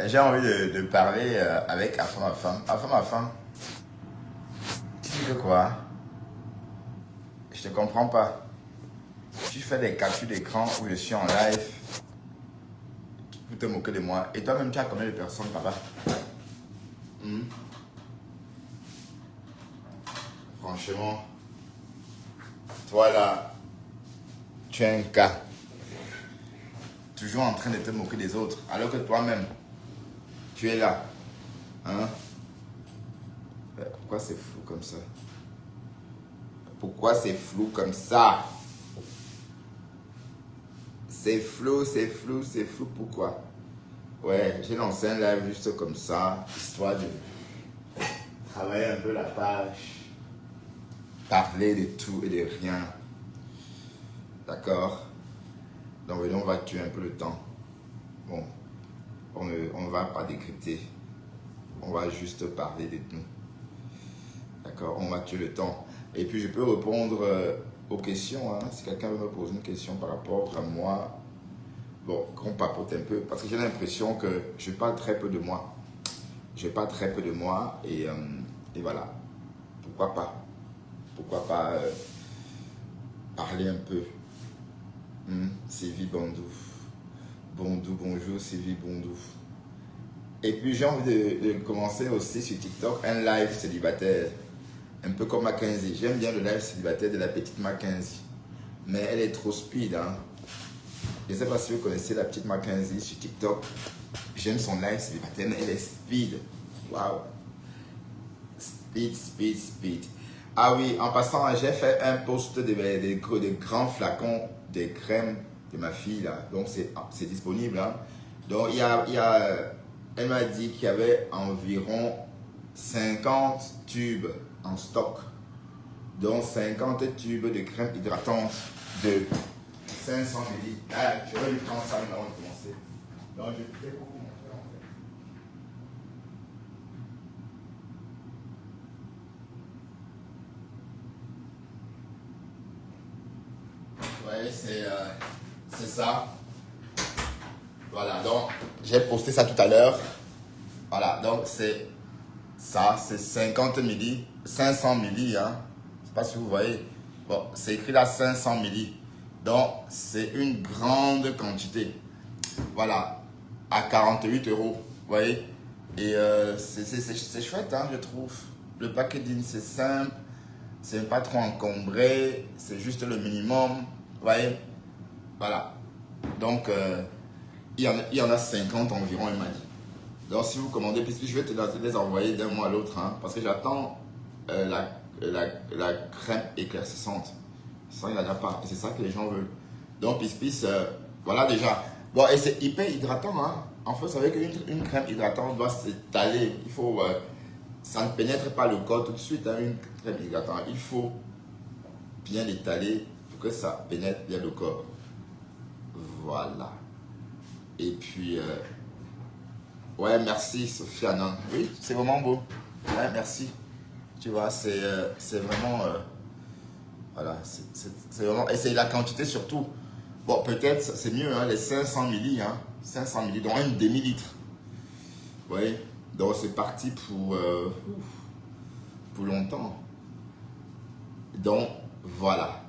J'ai envie de parler avec Afin ma femme. Afin ma femme, tu dis que quoi? Je te comprends pas. Tu fais des captures d'écran où je suis en live pour te moquer de moi. Et toi-même, tu as combien de personnes, papa? Hmm? Franchement, toi là, tu es un cas. Toujours en train de te moquer des autres. Alors que toi-même, tu es là. Hein? Pourquoi c'est flou comme ça? Pourquoi c'est flou comme ça? C'est flou, c'est flou, c'est flou. Pourquoi? Ouais, j'ai lancé un live juste comme ça, histoire de travailler un peu la page, parler de tout et de rien. D'accord? Donc, on va tuer un peu le temps. Bon, on ne va pas décrypter. On va juste parler de nous. D'accord? On va tuer le temps. Et puis, je peux répondre aux questions. Hein, si quelqu'un veut me poser une question par rapport à moi, bon, qu'on papote un peu. Parce que j'ai l'impression que je parle très peu de moi. Je parle très peu de moi. Et voilà. Pourquoi pas? Pourquoi pas parler un peu? Sylvie Bondou. Bondou, bonjour Sylvie Bondou. Et puis j'ai envie de commencer aussi sur TikTok un live célibataire. Un peu comme Mackenzie. J'aime bien le live célibataire de la petite Mackenzie. Mais elle est trop speed. Hein. Je ne sais pas si vous connaissez la petite Mackenzie sur TikTok. J'aime son live célibataire, mais elle est speed. Waouh. Speed, speed, speed. Ah oui, en passant, j'ai fait un post de grands flacons de crème de ma fille là. Donc c'est disponible. Hein. Donc elle m'a dit qu'il y avait environ 50 tubes en stock. Donc 50 tubes de crème hydratante de 500 ml. Ah, je vais lui prendre ça avant de commencer. Donc je vais beaucoup montrer en fait. Vous voyez, c'est ça. Voilà, donc j'ai posté ça tout à l'heure. Voilà, donc c'est ça, c'est 50 ml, 500 ml, hein. Je sais pas si vous voyez. Bon, c'est écrit là 500 ml. Donc, c'est une grande quantité. Voilà, à 48 euros. Vous voyez? Et c'est chouette, hein, je trouve. Le packaging, c'est simple. C'est pas trop encombré. C'est juste le minimum. Vous voyez? Voilà. Donc, il y en a 50 environ, il m'a dit. Donc, si vous commandez, puis je vais te les envoyer d'un mois à l'autre, hein, parce que j'attends la crème éclaircissante. Ça, il n'y en a pas. Et c'est ça que les gens veulent. Donc, Pis, voilà déjà. Bon, et c'est hyper hydratant. Hein. En fait, vous savez qu'une crème hydratante doit s'étaler. Il faut, ça ne pénètre pas le corps tout de suite, hein, une crème hydratante. Il faut bien l'étaler pour que ça pénètre bien le corps. Voilà. Et puis, ouais, merci Sofiane. Oui, c'est vraiment beau. Ouais, merci. Tu vois, c'est vraiment... voilà, c'est vraiment... Et c'est la quantité surtout. Bon, peut-être c'est mieux, hein, les 500 ml. Hein, 500 ml, donc un demi-litre. Vous voyez? Donc c'est parti pour longtemps. Donc, voilà.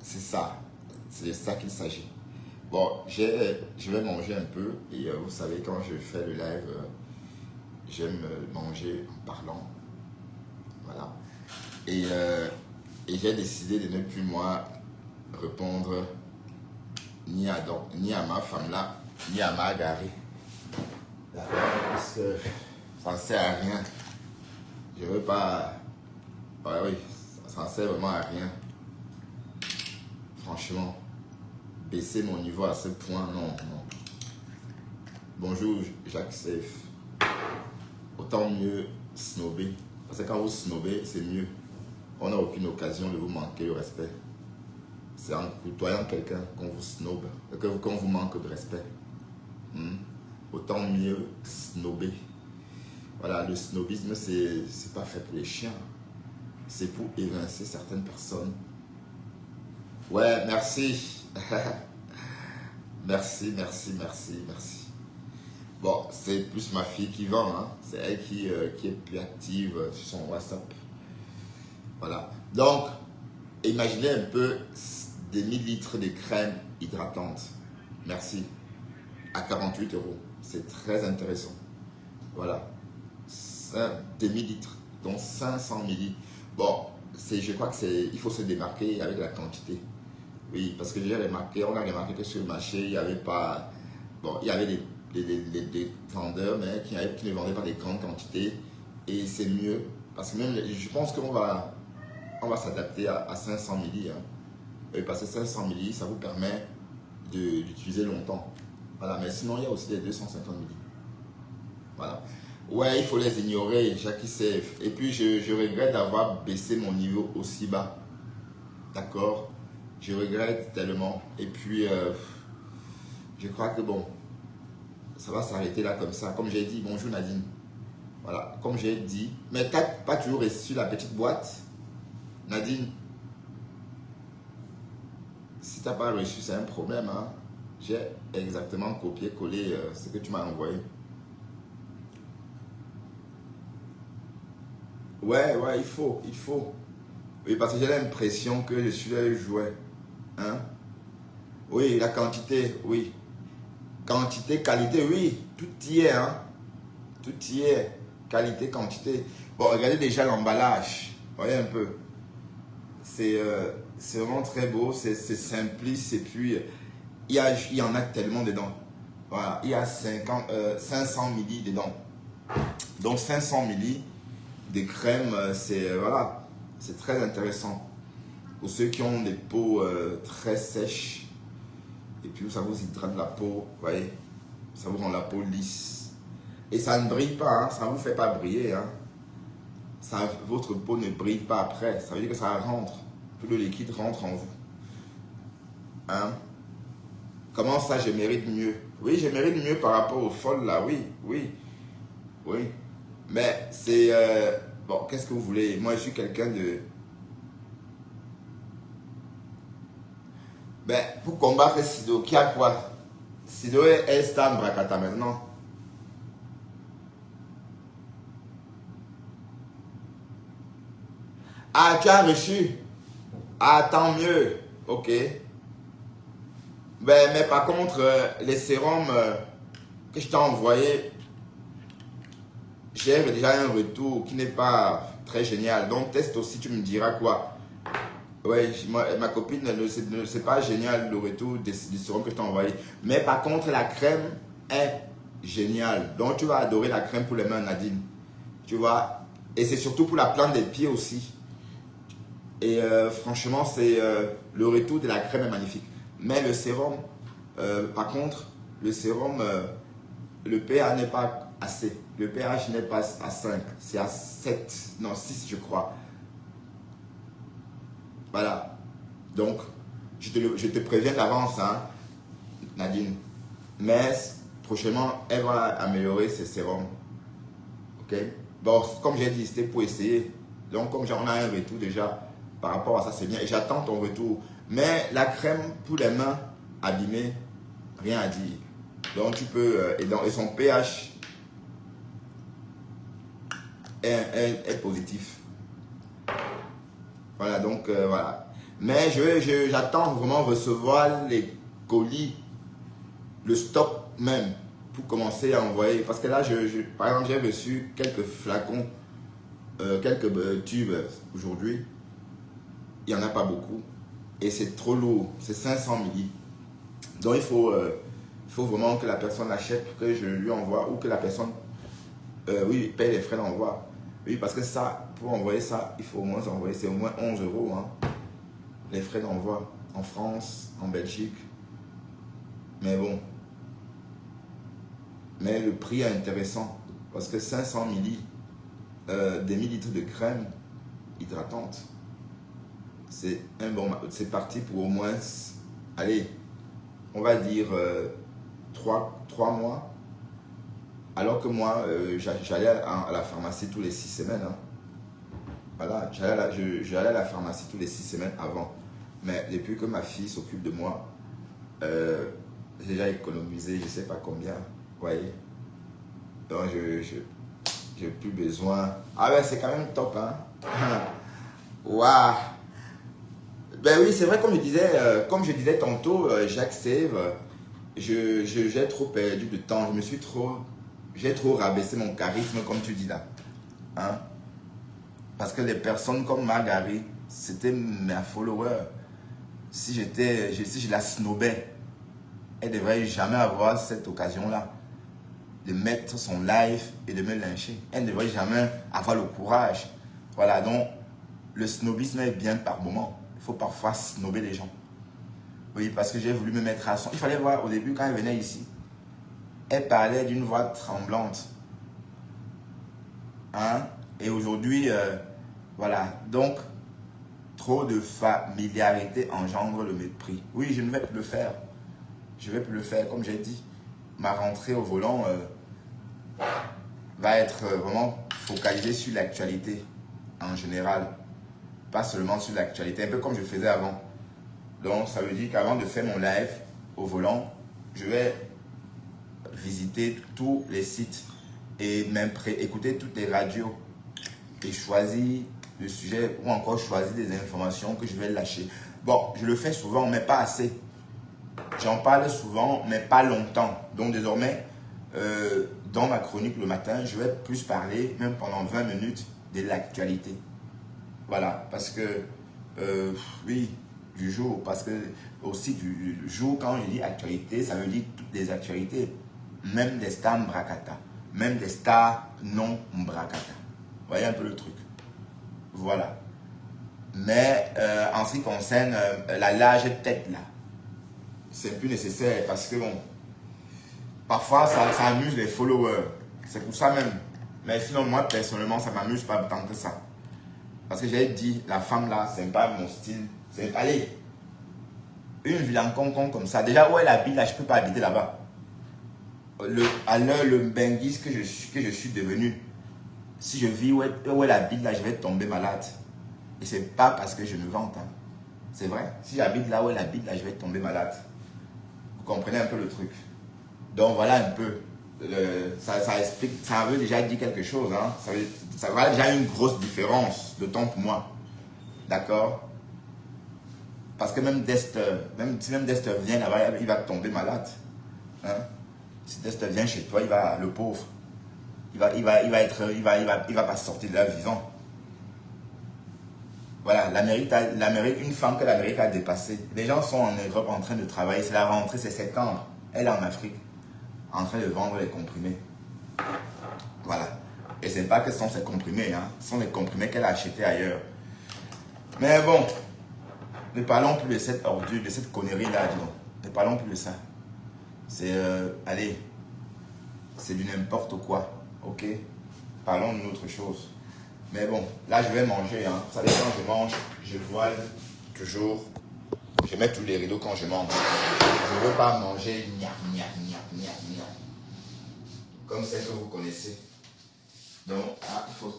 C'est ça. C'est de ça qu'il s'agit. Bon, je vais manger un peu. Et vous savez, quand je fais le live, j'aime manger en parlant. Voilà. Et j'ai décidé de ne plus, moi, répondre ni à ma femme là, ni à ma garée. D'accord? Parce que ça ne sert à rien. Je ne veux pas... Ouais, oui, ça ne sert vraiment à rien. Franchement, baisser mon niveau à ce point, non, non. Bonjour, Jacques Safe. Autant mieux snobber. Parce que quand vous snobez, c'est mieux. On n'a aucune occasion de vous manquer le respect. C'est en côtoyant quelqu'un qu'on vous snobe, qu'on vous manque de respect. Autant mieux snobber. Voilà, le snobisme, c'est pas fait pour les chiens. C'est pour évincer certaines personnes. Ouais, merci. Merci, merci, merci, merci. Bon, c'est plus ma fille qui vend, hein. C'est elle qui est plus active sur son WhatsApp. Voilà. Donc, imaginez un peu des millilitres de crème hydratante. Merci. À 48 euros. C'est très intéressant. Voilà. Des millilitres. Donc 500 millilitres. Bon, je crois il faut se démarquer avec la quantité. Oui, parce que on a remarqué que sur le marché, il n'y avait pas. Bon, il y avait des vendeurs, mais qui ne vendaient pas des grandes quantités. Et c'est mieux. Parce que même, je pense qu'on va s'adapter à 500 milli. Hein. Et parce que 500 milli, ça vous permet d'utiliser longtemps. Voilà, mais sinon, il y a aussi des 250 milli. Voilà. Ouais, il faut les ignorer, Jackie Safe. Et puis, je regrette d'avoir baissé mon niveau aussi bas. D'accord? Je regrette tellement. Et puis, je crois que bon, ça va s'arrêter là comme ça. Comme j'ai dit, bonjour Nadine. Voilà, comme j'ai dit. Mais tu n'as pas toujours reçu la petite boîte, Nadine? Si tu n'as pas reçu, c'est un problème. Hein? J'ai exactement copié-collé ce que tu m'as envoyé. Ouais, il faut. Oui, parce que j'ai l'impression que je suis le jouet. Hein? Oui, la quantité, oui. Quantité, qualité, oui. Tout y est, hein. Tout y est. Qualité, quantité. Bon, regardez déjà l'emballage. Voyez un peu. C'est vraiment très beau, c'est simpliste et puis il y en a tellement dedans. Voilà, il y a 500 milli dedans. Donc 500 milli de crème, voilà, c'est très intéressant. Pour ceux qui ont des peaux très sèches et puis ça vous hydrate la peau, vous voyez, ça vous rend la peau lisse. Et ça ne brille pas, hein, ça ne vous fait pas briller. Hein. Votre peau ne brille pas après, ça veut dire que ça rentre, tout le liquide rentre en vous. Hein? Comment ça, je mérite mieux? Oui, je mérite mieux par rapport aux folles là, oui. Mais c'est... bon, qu'est-ce que vous voulez? Moi, je suis quelqu'un de... Ben, pour combattre Sido, qui a quoi? Sido est Stan Brakata maintenant. Ah, tu as reçu? Ah, tant mieux. Ok. Ben, mais par contre, les sérums que je t'ai envoyés, j'ai déjà un retour qui n'est pas très génial. Donc, teste aussi, tu me diras quoi. Ouais, ma copine, c'est pas génial le retour des sérums que je t'ai envoyé. Mais par contre, la crème est géniale. Donc, tu vas adorer la crème pour les mains, Nadine. Tu vois. Et c'est surtout pour la plante des pieds aussi. Et franchement, le retour de la crème est magnifique. Mais le sérum, par contre, le sérum, le pH n'est pas assez. Le pH n'est pas à 5, c'est à 7, non 6 je crois. Voilà. Donc, je te préviens d'avance, hein, Nadine. Mais prochainement, elle va améliorer ses sérums. Ok? Bon, comme j'ai dit, c'était pour essayer. Donc, comme on a un retour déjà par rapport à ça, c'est bien. Et j'attends ton retour. Mais la crème pour les mains abîmées, rien à dire. Donc, tu peux... et son pH est positif. Voilà, donc voilà. Mais j'attends vraiment recevoir les colis, le stock même, pour commencer à envoyer. Parce que là, par exemple, j'ai reçu quelques flacons, quelques tubes aujourd'hui. Il n'y en a pas beaucoup. Et c'est trop lourd. C'est 500 milli. Donc, il faut vraiment que la personne achète, que je lui envoie, ou que la personne paye les frais d'envoi. Oui, parce que ça, pour envoyer ça, il faut au moins envoyer, c'est au moins 11 euros, hein, les frais d'envoi en France, en Belgique. Mais bon. Mais le prix est intéressant parce que 500 milli, des millilitres de crème hydratante, c'est c'est parti pour au moins, allez, on va dire 3 mois. Alors que moi, j'allais à la pharmacie tous les 6 semaines. Hein. Voilà, j'allais à la pharmacie tous les 6 semaines avant. Mais depuis que ma fille s'occupe de moi, j'ai déjà économisé, je ne sais pas combien. Vous voyez. Donc, j'ai plus besoin. Ah ouais, c'est quand même top, hein. Waouh. Ben oui, c'est vrai, comme je disais tantôt, Jacques Sèvres, j'ai trop perdu de temps. J'ai trop rabaissé mon charisme, comme tu dis là. Hein? Parce que les personnes comme Marguerite, c'était mes followers. Si je la snobais, elle ne devrait jamais avoir cette occasion-là de mettre son live et de me lyncher. Elle ne devrait jamais avoir le courage. Voilà, donc le snobisme est bien par moment. Il faut parfois snober les gens. Oui, parce que j'ai voulu me mettre à son. Il fallait voir au début quand elle venait ici. Elle parlait d'une voix tremblante. Hein? Et aujourd'hui, voilà. Donc, trop de familiarité engendre le mépris. Oui, je ne vais plus le faire. Je ne vais plus le faire. Comme j'ai dit, ma rentrée au volant va être vraiment focalisée sur l'actualité en général. Pas seulement sur l'actualité, un peu comme je faisais avant. Donc, ça veut dire qu'avant de faire mon live au volant, je vais visiter tous les sites et même écouter toutes les radios et choisir le sujet ou encore choisir des informations que je vais lâcher. Bon, je le fais souvent, mais pas assez. J'en parle souvent, mais pas longtemps. Donc, désormais, dans ma chronique le matin, je vais plus parler, même pendant 20 minutes, de l'actualité. Voilà, parce que, oui, du jour, parce que aussi du jour, quand je dis actualité, ça veut dire toutes les actualités, même des stars Mbrakata, même des stars non Mbrakata. Vous voyez un peu le truc. Voilà. Mais en ce qui concerne la large tête là, c'est plus nécessaire parce que bon, parfois ça amuse les followers. C'est pour ça même. Mais sinon, moi personnellement, ça m'amuse pas tant que ça. Parce que j'ai dit, la femme là, c'est pas mon style. C'est allez, une ville en concon comme ça. Déjà, où elle habite là, je peux pas habiter là-bas. À l'heure, le benguis que je suis devenu, si je vis où elle habite là, je vais tomber malade. Et c'est pas parce que je me vante. Hein. C'est vrai. Si j'habite là où elle habite là, je vais tomber malade. Vous comprenez un peu le truc. Donc voilà un peu. Ça explique, ça veut déjà dire quelque chose. Hein. Ça va déjà une grosse différence de temps pour moi. D'accord? Parce que même si Dester vient là-bas, il va tomber malade. Hein? Si Dester vient chez toi, le pauvre, il va pas sortir de là vivant. Voilà, l'Amérique, une femme que l'Amérique a dépassée. Les gens sont en Europe en train de travailler. C'est la rentrée, c'est septembre. Elle est en Afrique, en train de vendre les comprimés. Voilà. Et ce n'est pas que ce sont ces comprimés, hein. Ce sont les comprimés qu'elle a achetés ailleurs. Mais bon, ne parlons plus de cette ordure, de cette connerie-là, disons. Ne parlons plus de ça. C'est, allez, c'est du n'importe quoi, ok? Parlons d'une autre chose. Mais bon, là je vais manger, hein. Vous savez, quand je mange, je voile toujours. Je mets tous les rideaux quand je mange. Je ne veux pas manger gna, gna, gna, gna, gna. Comme c'est que vous connaissez. Donc,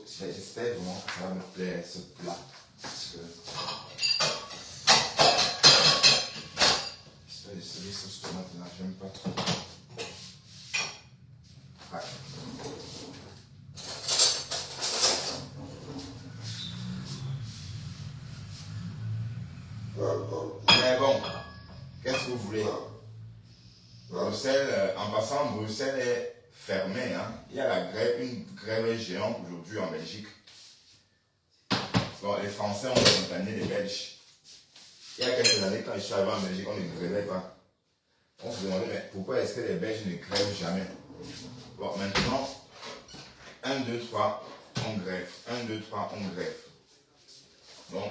j'espère vraiment que ça va me plaire ce plat. Parce que les sauces tomates là, j'aime pas trop. Ouais. Mais bon, qu'est-ce que vous voulez? Bruxelles, en passant, Bruxelles est fermée. Hein. Il y a une grève géante aujourd'hui en Belgique. Bon, les Français ont accompagné les Belges. Il y a quelques années, quand je suis arrivé en Belgique, on ne grèvait pas. On se demandait, mais pourquoi est-ce que les Belges ne grèvent jamais? Bon, maintenant, 1, 2, 3, on grève. 1, 2, 3, on grève. Bon,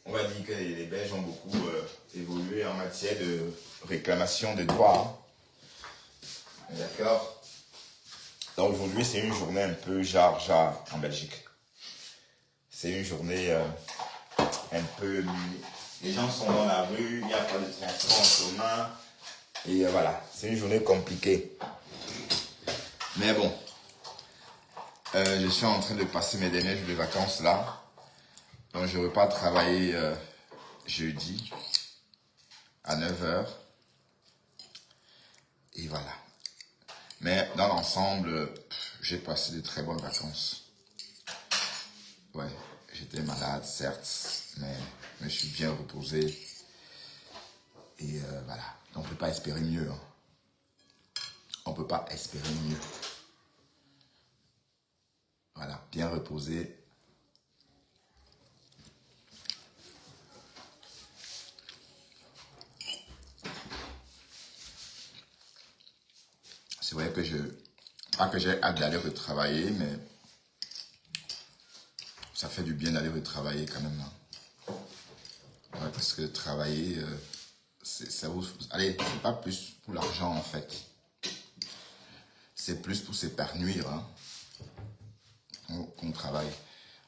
on va dire que les Belges ont beaucoup évolué en matière de réclamation de droits. Hein. D'accord? Donc aujourd'hui, c'est une journée un peu jar en Belgique. C'est une journée un peu... Les gens sont dans la rue, il n'y a pas de transport en commun. Et voilà, c'est une journée compliquée. Mais bon, je suis en train de passer mes derniers jours de vacances là. Donc je ne vais pas travailler jeudi à 9 h. Et voilà. Mais dans l'ensemble, j'ai passé de très bonnes vacances. Ouais, j'étais malade, certes, mais je me suis bien reposé. Et voilà, on ne peut pas espérer mieux. Hein. On ne peut pas espérer mieux. Voilà, bien reposé. C'est vrai que pas que j'ai hâte d'aller retravailler, mais ça fait du bien d'aller retravailler quand même. Hein. Ouais, parce que travailler, allez, c'est pas plus pour l'argent en fait. C'est plus pour s'épanouir hein, qu'on travaille.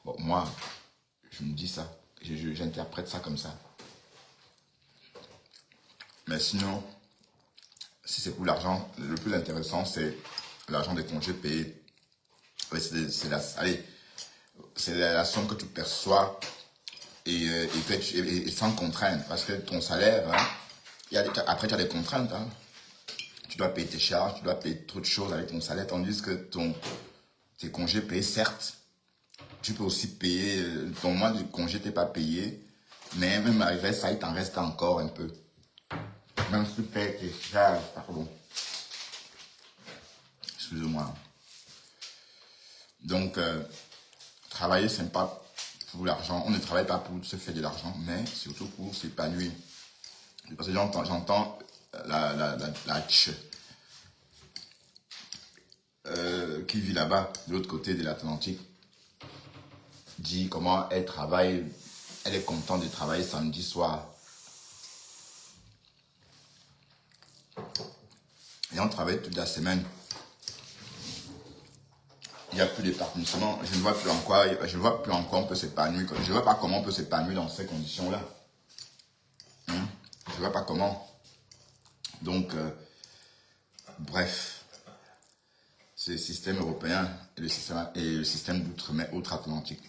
Bon, moi, je me dis ça. J'interprète ça comme ça. Mais sinon, si c'est pour l'argent, le plus intéressant, c'est l'argent des congés payés. C'est la somme que tu perçois et sans contrainte. Parce que ton salaire, hein, après tu as des contraintes. Hein. Tu dois payer tes charges, tu dois payer trop de choses avec ton salaire. Tandis que tes congés payés, certes, tu peux aussi payer, ton mois de congé t'es pas payé. Mais même avec ça, il t'en reste encore un peu. Même si tu payes tes charges, pardon. Excusez-moi. Donc, travailler, c'est pas pour l'argent. On ne travaille pas pour se faire de l'argent, mais surtout pour s'épanouir. Parce que j'entends la tch qui vit là-bas, de l'autre côté de l'Atlantique, dit comment elle travaille. Elle est contente de travailler samedi soir. Et on travaille toute la semaine. Il n'y a plus d'épanouissement. Je ne vois plus en quoi on peut s'épanouir. Je ne vois pas comment on peut s'épanouir dans ces conditions-là. Je ne vois pas comment. Donc, bref, c'est le système européen et le système d'outre-mer, outre-Atlantique.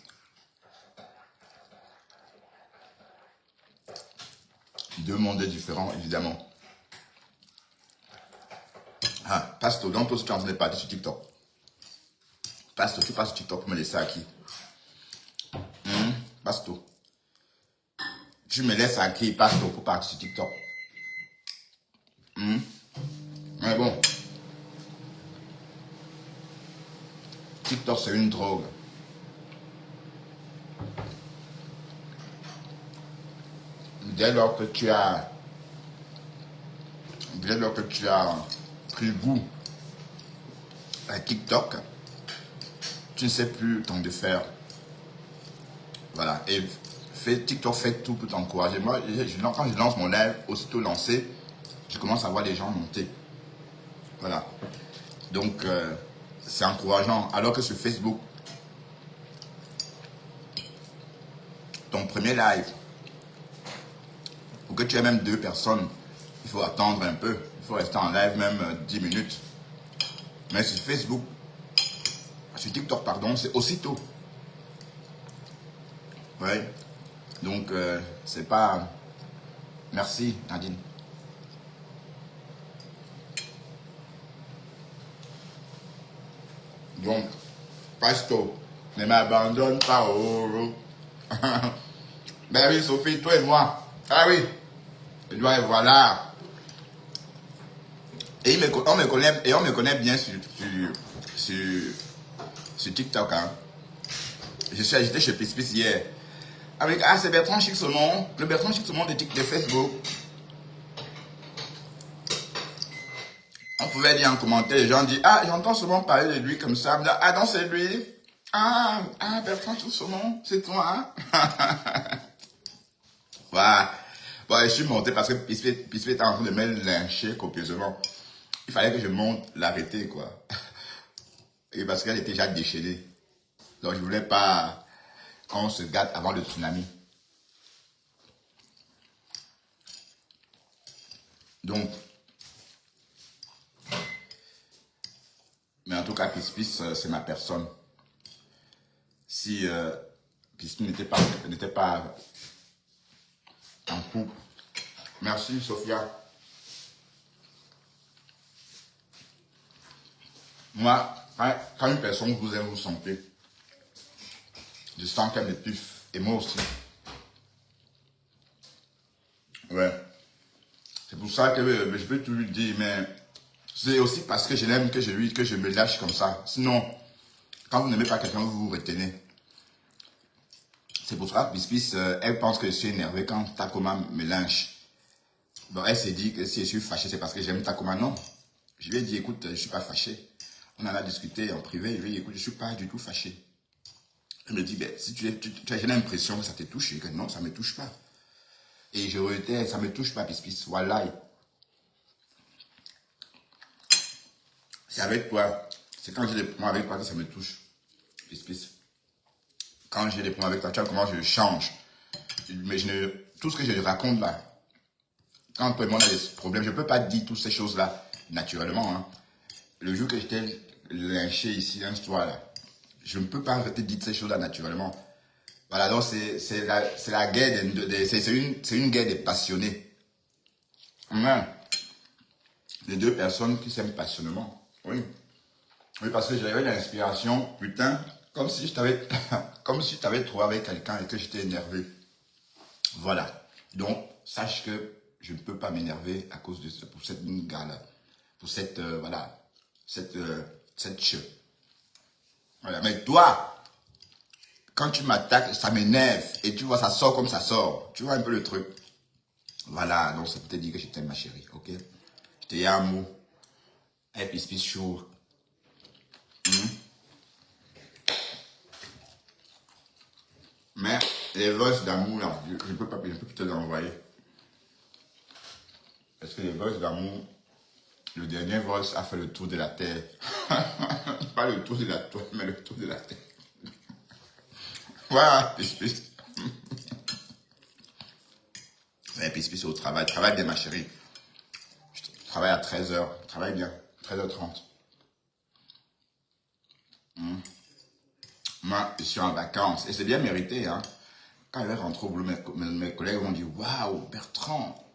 Deux mondes différents, évidemment. Ah, Pasto, donc toi, tu es en train de parler sur TikTok. Pasto, tu passes sur TikTok pour me laisser à qui? Pasto. Tu me laisses à qui, Pasto, pour partir sur TikTok? Mais bon. TikTok, c'est une drogue. Dès lors que tu as pris goût à TikTok, tu ne sais plus tant de faire. Voilà. Et TikTok fait tout pour t'encourager. Moi, quand je lance mon live, aussitôt lancé, je commence à voir les gens monter. Voilà. Donc, c'est encourageant. Alors que sur Facebook, ton premier live, pour que tu aies même 2 personnes, il faut attendre un peu. Il faut rester en live même 10 minutes. Mais sur Facebook, sur TikTok, pardon, c'est aussitôt. Ouais. Donc, c'est pas... Merci, Nadine. Donc, Pasto, ne m'abandonne pas, oh. Ben oui, Sophie, toi et moi. Ah oui. Et voilà. Et on me connaît bien sur TikTok. Hein. J'étais chez Pispis hier. C'est Bertrand Chixomon, le Bertrand Chixomon de Facebook. On pouvait dire en commentaire, les gens disent, ah, j'entends souvent parler de lui comme ça. Ah non, c'est lui. Ah, Bertrand Chixomon, c'est toi. Hein? Voilà. Bon, je suis monté parce que Pispis était en train de me lyncher copieusement. Il fallait que je monte l'arrêter, quoi. Et parce qu'elle était déjà déchaînée. Donc, je voulais pas qu'on se gâte avant le tsunami. Donc, mais en tout cas, Pispis, c'est ma personne. Si Pispis n'était pas en couple. Merci, Sophia. Moi, quand une personne vous aime, vous sentez. Je sens qu'elle me piffe. Et moi aussi. Ouais. C'est pour ça que je peux tout lui dire, mais c'est aussi parce que je l'aime que je me lâche comme ça. Sinon, quand vous n'aimez pas quelqu'un, vous vous retenez. C'est pour ça que Pispis, elle pense que je suis énervé quand Takoma me lynche. Bon, elle s'est dit que si je suis fâché, c'est parce que j'aime Takoma. Non. Je lui ai dit, écoute, je suis pas fâché. On en a discuté en privé. Je lui ai dit, écoute, je suis pas du tout fâché. Elle me dit, ben, si tu as l'impression que ça te touche, et que non, ça me touche pas. Et je redis, ça me touche pas, Pispis. Voilà. C'est avec toi. C'est quand j'ai des problèmes avec toi que ça me touche. Pispis. Quand j'ai des problèmes avec toi, tu vois comment je change. Mais tout ce que je raconte là, quand toi et moi on a des problèmes, je ne peux pas dire toutes ces choses-là naturellement. Hein. Le jour que je t'ai lynché ici, un soir là, je ne peux pas arrêter de dire ces choses-là naturellement. Voilà, donc c'est la guerre, c'est une guerre des passionnés. Ouais. Les deux personnes qui s'aiment passionnément. Oui. Oui, parce que j'avais l'inspiration, putain, comme si je t'avais comme si je t'avais trouvé avec quelqu'un et que j'étais énervé. Voilà. Donc, sache que je ne peux pas m'énerver à cause de pour cette gars-là. Pour cette, voilà, cette che. Voilà. Mais toi, quand tu m'attaques, ça m'énerve. Et tu vois, ça sort comme ça sort. Tu vois un peu le truc. Voilà. Donc, ça peut te dire que je t'aime, ma chérie. Ok? Je te dis un mot. Et puis, chaud. Mais les voices d'amour, là, je ne peux pas, je peux plus te les envoyer. Parce que les voices d'amour, le dernier voice a fait le tour de la terre. Pas le tour de la toile, mais le tour de la terre. Voilà, Pispis. Ouais, Pispis au travail. Travaille bien, ma chérie. Je travaille à 13h. Travaille bien. 13h30. Moi, je suis en vacances. Et c'est bien mérité, hein. Quand je vais rentrer au boulot, mes collègues vont dire, waouh, Bertrand.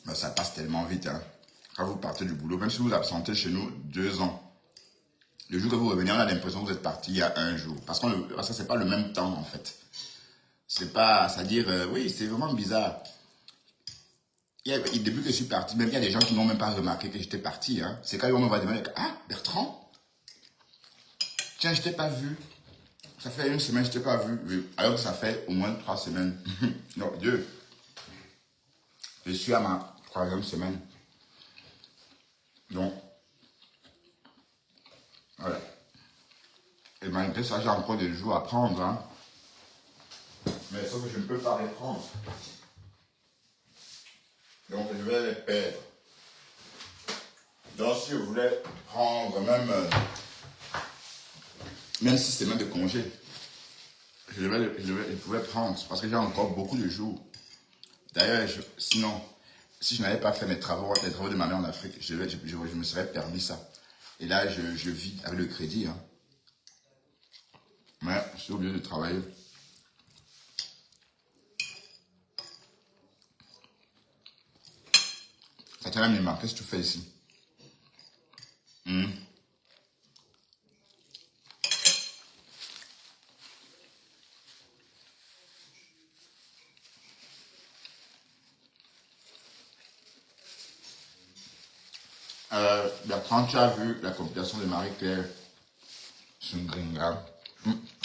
Ben, ça passe tellement vite, hein. Quand vous partez du boulot, même si vous vous absentez chez nous 2 ans, le jour que vous revenez, on a l'impression que vous êtes parti il y a un jour. Parce que c'est pas le même temps, en fait. C'est pas, c'est-à-dire, oui, c'est vraiment bizarre. Depuis que je suis parti, même il y a des gens qui n'ont même pas remarqué que j'étais parti. Hein. C'est quand on me va demander, ah, Bertrand, tiens, je t'ai pas vu. Ça fait 1 semaine, je t'ai pas vu. Oui. Alors que ça fait au moins 3 semaines. Non, 2. Je suis à ma 3e semaine. Donc, voilà. Et malgré ça, j'ai encore des jours à prendre. Hein. Mais sauf que je ne peux pas les prendre. Donc, je vais les perdre. Donc, si je voulais prendre même 6 semaines de congé, je pouvais prendre parce que j'ai encore beaucoup de jours. D'ailleurs, sinon, si je n'avais pas fait les travaux de ma mère en Afrique, je me serais permis ça. Et là, je vis avec le crédit. Hein. Mais je suis obligé de travailler. Ça t'a mis qu'est-ce que tu fais ici? Bertrand, tu as vu la compilation de Marie-Claire Sungringa.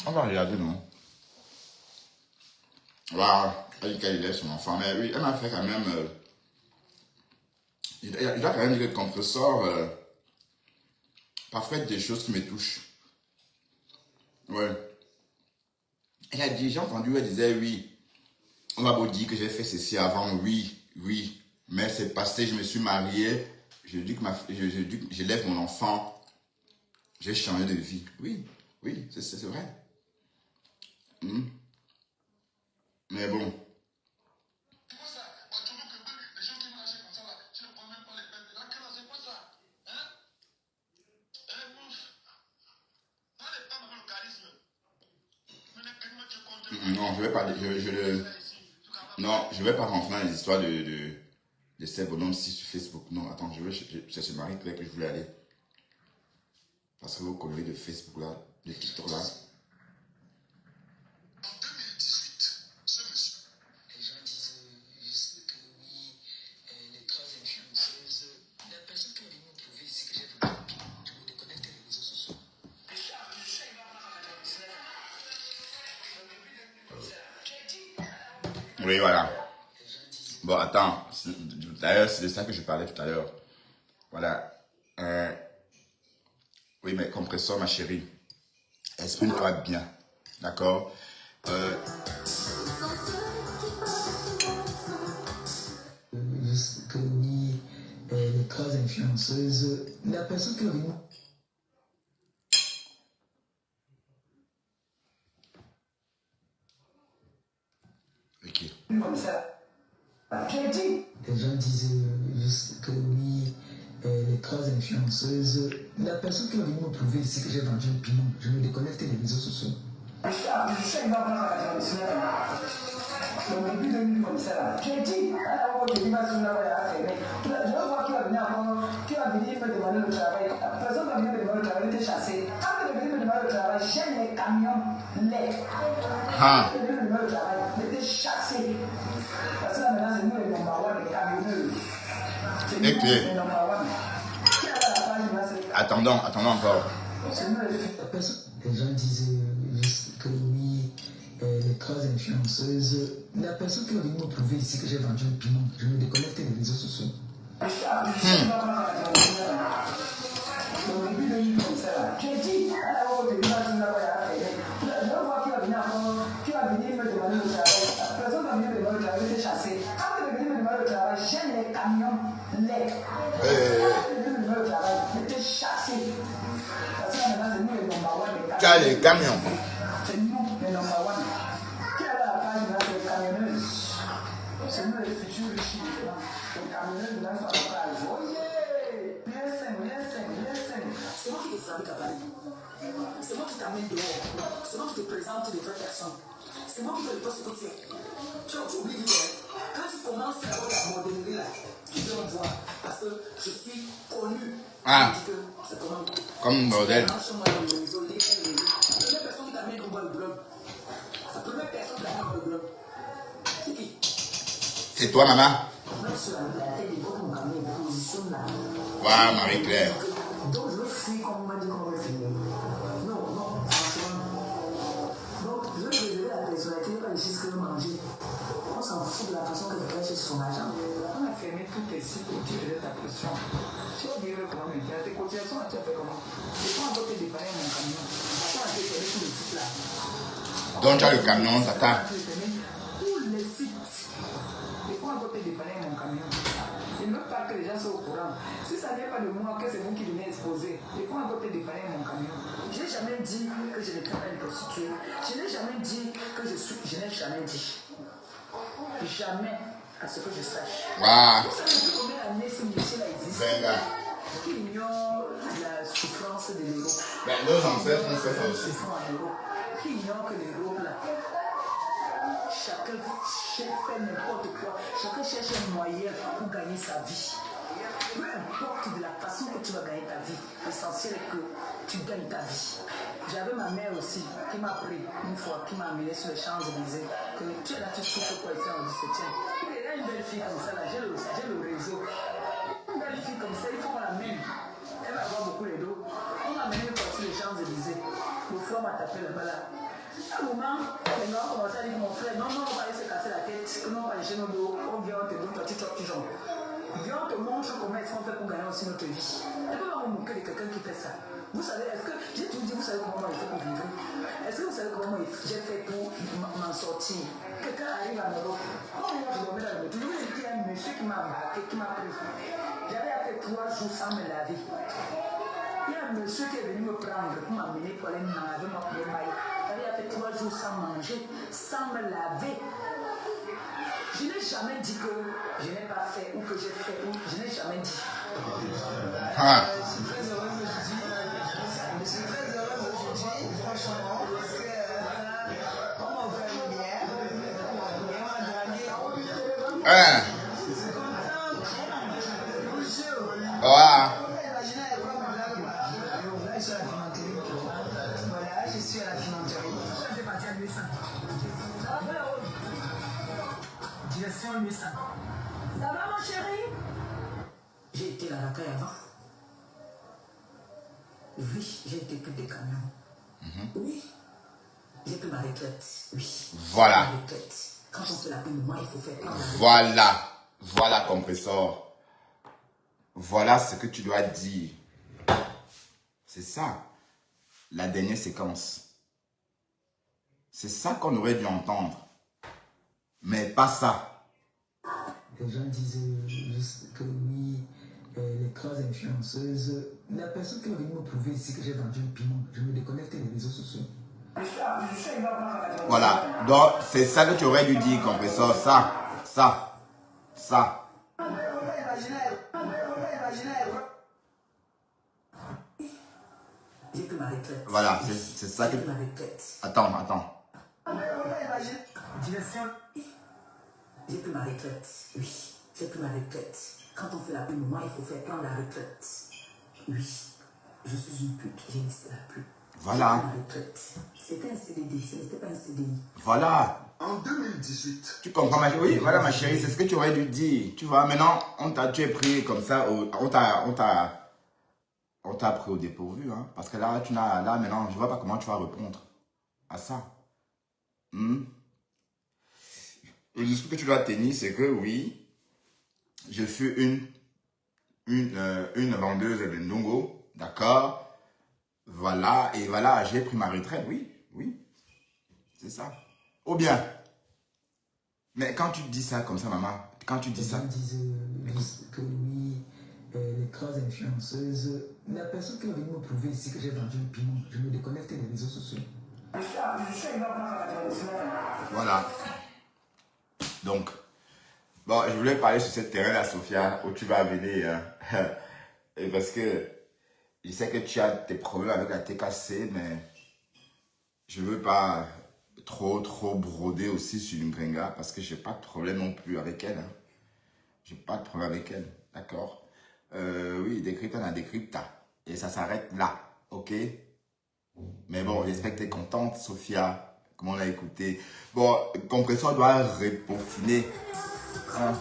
On va regarder, non? Voilà, elle dit qu'elle est son enfant. Mais oui, elle m'a fait quand même... il doit quand même dire que contre sort, parfois des choses qui me touchent. Ouais. Elle a dit, j'ai entendu, elle disait oui. On m'a beau dire que j'ai fait ceci avant, oui, oui. Mais c'est passé, je me suis marié, je dis que j'élève mon enfant, j'ai changé de vie. Oui, oui, c'est vrai. Mais bon. Non, je vais pas, non, je vais pas rentrer dans les histoires de J'essaie bonhomme 6 sur Facebook. Non, attends, je vais chercher Marie-Claire que je voulais aller. Parce que vos conneries de Facebook là, de TikTok là. Oui, voilà. Bon, attends. D'ailleurs, c'est de ça que je parlais tout à l'heure. Voilà. Oui, mais compresseur, ma chérie. Exprime-toi bien. D'accord? Juste que oui, les 3 influenceuses, la personne qui a venu. Ok. Comme ça. Les gens disent juste que oui, les 3 influenceuses, la personne qui va venir me prouver ici que j'ai vendu un piment, je me déconnecte des réseaux sociaux. Le début de nuit comme ça là. J'ai dit, alors on va sur la voie. Je vais voir qui va venir me demander le travail. La personne va venir me demander le travail, elle était chassée. Quand elle est venue me demander le travail, j'ai les camions laids. Quand elle est venue me demander le travail, elle était chassée. Parce que là maintenant, c'est nous les number one, les camionneurs. C'est nous les number one. Qui a la page là, c'est Attendons encore. c'est nous les gens disent juste que oui, les 3 influenceuses, la personne qui va venir me prouver ici que j'ai vendu un piment, je me déconnecte des réseaux sociaux. Le début de nuit comme ça là. J'ai dit, alors on va sur la voie. Je vais voir qui va venir me demander le travail. La personne va venir me demander le travail, elle était chassée. Quand elle est venue me demander le travail, j'ai les camions laids. Quand elle est venue me demander le travail, elle était chassée. Parce que là maintenant, c'est nous les number one, les camionneurs. T'as les camions. C'est nous les number one. Qui a la page là, les camionneuses. C'est nous les futurs riches. Les camionneuses là sont à la page. Oh yeah! Bien simple, bien simple, bien simple. C'est moi qui te fabrique à Paris. C'est moi qui t'amène dehors. C'est moi qui te présente les vraies personnes. C'est moi qui fais le poste que tu es. Tu oublies vite. Quand tu commences à avoir la modéliser là, tu viens me voir. Parce que je suis connu. Ah. C'est comment? Comme modèle. La première personne qui t'amène au bas le blog. La première personne qui t'amène au bas le blog. C'est qui? C'est toi, maman? Même sur la tête des autres, on a mis une position là. Waouh, Marie-Claire. Donc je suis comme on m'a dit qu'on va finir. Non, franchement. Donc je vais révéler la personnalité, pas les choses que je manger. On s'en fout de la façon que tu cherches son argent. On a fermé tous tes sites où tu faisais ta pression. Tu vas dire comment me dire, tes cotisations, tu as fait comment? Je prends un côté dépanner mon camion. Attends, tu as fermé tous les sites là. Donc tu as le camion, tata. Tous les sites. Je prends un côté dépanner mon camion. Je ne veux pas que les gens soient au courant. Si ça n'est pas de moi, que c'est vous qui venez exposer. Je prends un côté dépanner mon camion. Je n'ai jamais dit que je n'étais pas une prostituée. Je n'ai jamais dit que je suis. Je n'ai jamais dit. Jamais, à ce que je sache. Waouh. Vous savez combien d'années ce métier-là existe? Venga. Qui ignore la souffrance de l'Europe? Ben, nos ancêtres ont fait ça aussi. Qui ignore que l'Europe là, chacun fait n'importe quoi, chacun cherche un moyen pour gagner sa vie. Peu importe de la façon que tu vas gagner ta vie, l'essentiel est que tu gagnes ta vie. J'avais ma mère aussi qui m'a pris une fois, qui m'a amené sur les Champs-Élysées, que tu es là, tu souffres quoi ici en 17e. Il y a une belle fille comme ça là, j'ai le réseau. Une belle fille comme ça, il faut qu'on l'amène. Elle va avoir beaucoup les dos. On m'a amené une fois sur les Champs-Élysées. Le foie m'a tapé là-bas là. À un moment, les gens ont commencé à dire mon frère, non, on va aller se casser la tête, que non, on va aller chez nos dos, on vient, on te donne, toi tu choques, tu jambes. Viens, on te montre comment est-ce qu'on fait pour gagner aussi notre vie. Et puis on va me moquer de quelqu'un qui fait ça. Vous savez, est-ce que, j'ai tout dit, vous savez comment moi j'ai fait pour vivre? Est-ce que vous savez comment moi j'ai fait pour m'en sortir? Quelqu'un arrive en Europe, quand moi je dormais dans le métro, je me dis à un monsieur qui m'a embarqué, qui m'a pris. J'avais fait 3 jours sans me laver. Il y a un monsieur qui est venu me prendre pour m'amener pour aller me laver mon maille. J'avais fait 3 jours sans manger, sans me laver. Je n'ai jamais dit que je n'ai pas fait ou que j'ai fait ou je n'ai jamais dit. Ah. Je suis très heureuse aujourd'hui, franchement, parce que on m'a offert une bière, et on a gagné. Ah. Je suis content 800. Ça va, mon chéri? J'ai été à la caille avant. Oui, j'ai été pris des camions. Oui. J'ai pris ma retraite. Oui. Voilà. Ma retraite. Quand on fait la peine de moi, il faut faire prendre la retraite. Voilà. Voilà, compresseur. Voilà ce que tu dois dire. C'est ça. La dernière séquence. C'est ça qu'on aurait dû entendre. Mais pas ça. Les gens disent que oui, les 3 influenceuses, la personne qui est venue me prouver ici que j'ai vendu le piment, je me déconnecte des réseaux sociaux. Voilà. Donc, c'est ça que tu aurais dû dire, compresseur. Ça. J'ai pris ma retraite. Voilà, c'est ça que... J'ai pris ma retraite. Attends. Direction. J'ai pris ma retraite. Oui, j'ai pris ma retraite. Quand on fait la peine de moi, il faut faire prendre la retraite. Oui, je suis une pute, je n'existerai plus. Voilà. J'ai pris ma retraite. C'était un CDD, ce n'était pas un CDI. Voilà. En 2018. Tu comprends ma chérie? Oui, voilà ma chérie, c'est ce que tu aurais dû dire. Tu vois, maintenant, tu es pris comme ça, on t'a pris au dépourvu, hein. Parce que là, maintenant, je vois pas comment tu vas répondre à ça. Le discours que tu dois tenir, c'est que oui, je fus une vendeuse de Ndongo, d'accord? Voilà, et voilà, j'ai pris ma retraite, oui, c'est ça. Ou bien, mais quand tu dis ça comme ça, maman, quand tu dis ça... Les gens disent que oui, les 3 influenceuses, la personne qui est venue me prouver ici que j'ai vendu le piment, je me déconnecte des réseaux sociaux. Voilà. Donc, bon, je voulais parler sur ce terrain-là, Sophia, où tu vas venir. Et parce que je sais que tu as tes problèmes avec la TKC, mais je ne veux pas trop broder aussi sur une Gringa parce que je n'ai pas de problème non plus avec elle. Hein. Je n'ai pas de problème avec elle, d'accord? Oui, décrypte, on a décrypte. Et ça s'arrête là, ok? Mais bon, j'espère que tu es contente, Sophia. Comment on l'a écouté. Bon, Compresseur doit repeaufiner. Hein?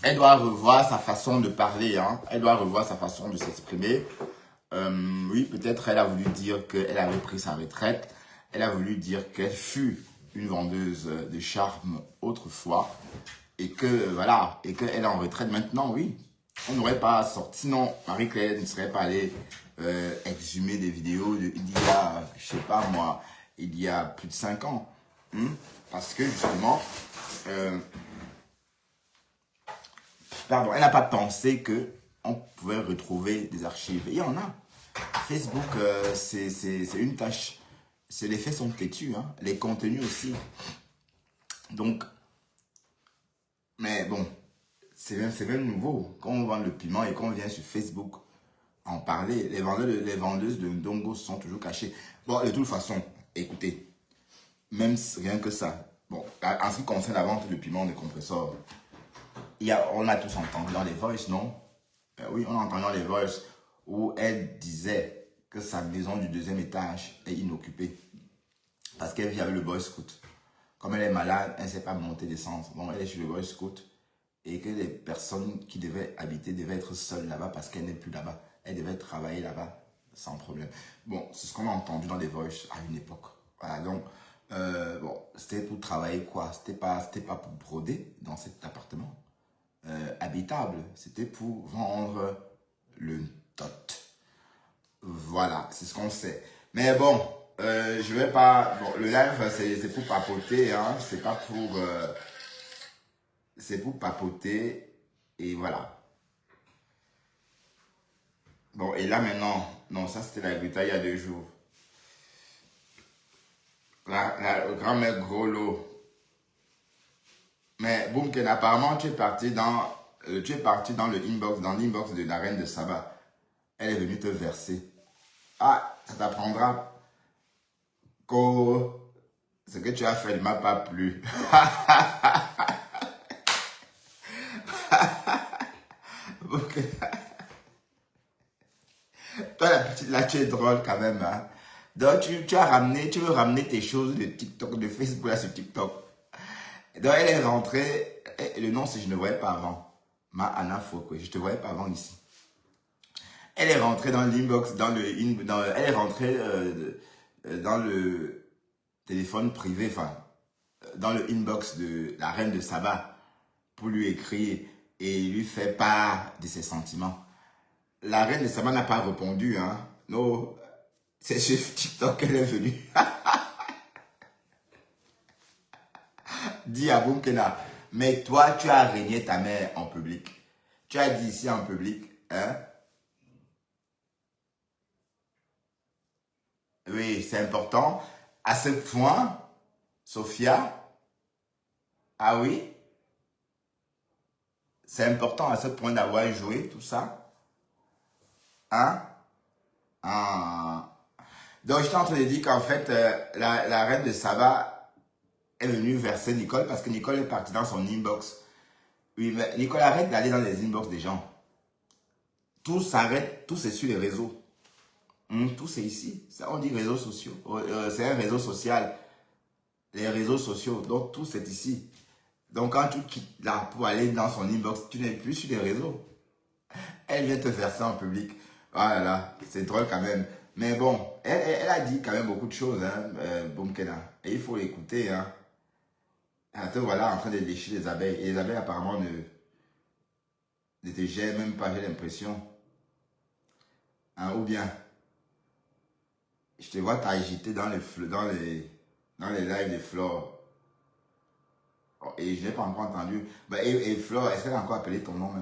Elle doit revoir sa façon de parler. Hein? Elle doit revoir sa façon de s'exprimer. Oui, peut-être elle a voulu dire qu'elle avait pris sa retraite. Elle a voulu dire qu'elle fut une vendeuse de charme autrefois. Et que, voilà, et qu'elle est en retraite maintenant, oui. On n'aurait pas sorti, sinon Marie-Claire ne serait pas allée exhumer des vidéos il y a, je sais pas moi, il y a plus de 5 ans. Parce que justement, pardon, elle n'a pas pensé qu'on pouvait retrouver des archives. Et il y en a. Facebook, c'est une tâche. Les faits sont têtus, hein, les contenus aussi. Donc, mais bon, c'est même nouveau. Quand on vend le piment et qu'on vient sur Facebook en parler, les vendeuses de Ndongo sont toujours cachées. Bon, de toute façon, écoutez, même rien que ça. Bon, en ce qui concerne la vente de piment de compresseur, on a tous entendu dans les voices, non? Oui, on a entendu dans les voices où elle disait que sa maison du 2e étage est inoccupée parce qu'elle vit avec le Boy Scout. Comme elle est malade, elle ne sait pas monter, descendre. Bon, elle est sur le Boy Scout et que les personnes qui devaient habiter devaient être seules là-bas parce qu'elle n'est plus là-bas. Elle devait travailler là-bas sans problème. Bon, c'est ce qu'on a entendu dans les voices à une époque. Voilà, donc, bon, c'était pour travailler quoi? C'était pas pour broder dans cet appartement habitable. C'était pour vendre le tot. Voilà, c'est ce qu'on sait. Mais bon, je vais pas... Bon, le live, c'est pour papoter, hein. C'est pas pour... c'est pour papoter. Et voilà. Bon, et là maintenant... Non, ça c'était la Grita il y a 2 jours. Le grand-mère gros lot. Mais Boomken, apparemment, tu es parti dans le inbox, dans l'inbox de la reine de Saba. Elle est venue te verser. Ah, ça t'apprendra que ce que tu as fait ne m'a pas plu. Toi, la petite, là, tu es drôle quand même. Hein? Donc, tu veux ramener tes choses de TikTok, de Facebook là sur TikTok. Donc, elle est rentrée. Le nom, c'est je ne voyais pas avant. Ma Anna Fokwe. Je ne te voyais pas avant ici. Elle est rentrée dans l'inbox, elle est rentrée dans le téléphone privé, enfin, dans le inbox de la reine de Saba pour lui écrire et lui faire part de ses sentiments. La reine de Saba n'a pas répondu, hein. Non, c'est sur TikTok qu'elle est venue. Dis à Boumkena, mais toi, tu as régné ta mère en public. Tu as dit ici en public, hein. Oui, c'est important. À ce point, Sophia, ah oui, c'est important à ce point d'avoir joué tout ça. Hein? Ah. Donc, j'étais en train de dire qu'en fait, la reine de Saba est venue verser Nicole parce que Nicole est partie dans son inbox. Oui, mais Nicole, arrête d'aller dans les inbox des gens. Tout s'arrête, tout c'est sur les réseaux. Tout c'est ici. Ça, on dit réseaux sociaux. C'est un réseau social. Les réseaux sociaux. Donc, tout c'est ici. Donc, quand tu quittes là pour aller dans son inbox, tu n'es plus sur les réseaux. Elle vient te faire ça en public. Voilà, c'est drôle quand même. Mais bon, elle a dit quand même beaucoup de choses, hein, Boumkena. Et il faut l'écouter, hein. Ah, te voilà en train de lécher les abeilles. Et les abeilles apparemment ne te gênent même pas, j'ai l'impression. Hein, ou bien, je te vois t'agiter dans les lives de Flore. Oh, et je n'ai pas encore entendu. Bah, et Flore, est-ce qu'elle a encore appelé ton nom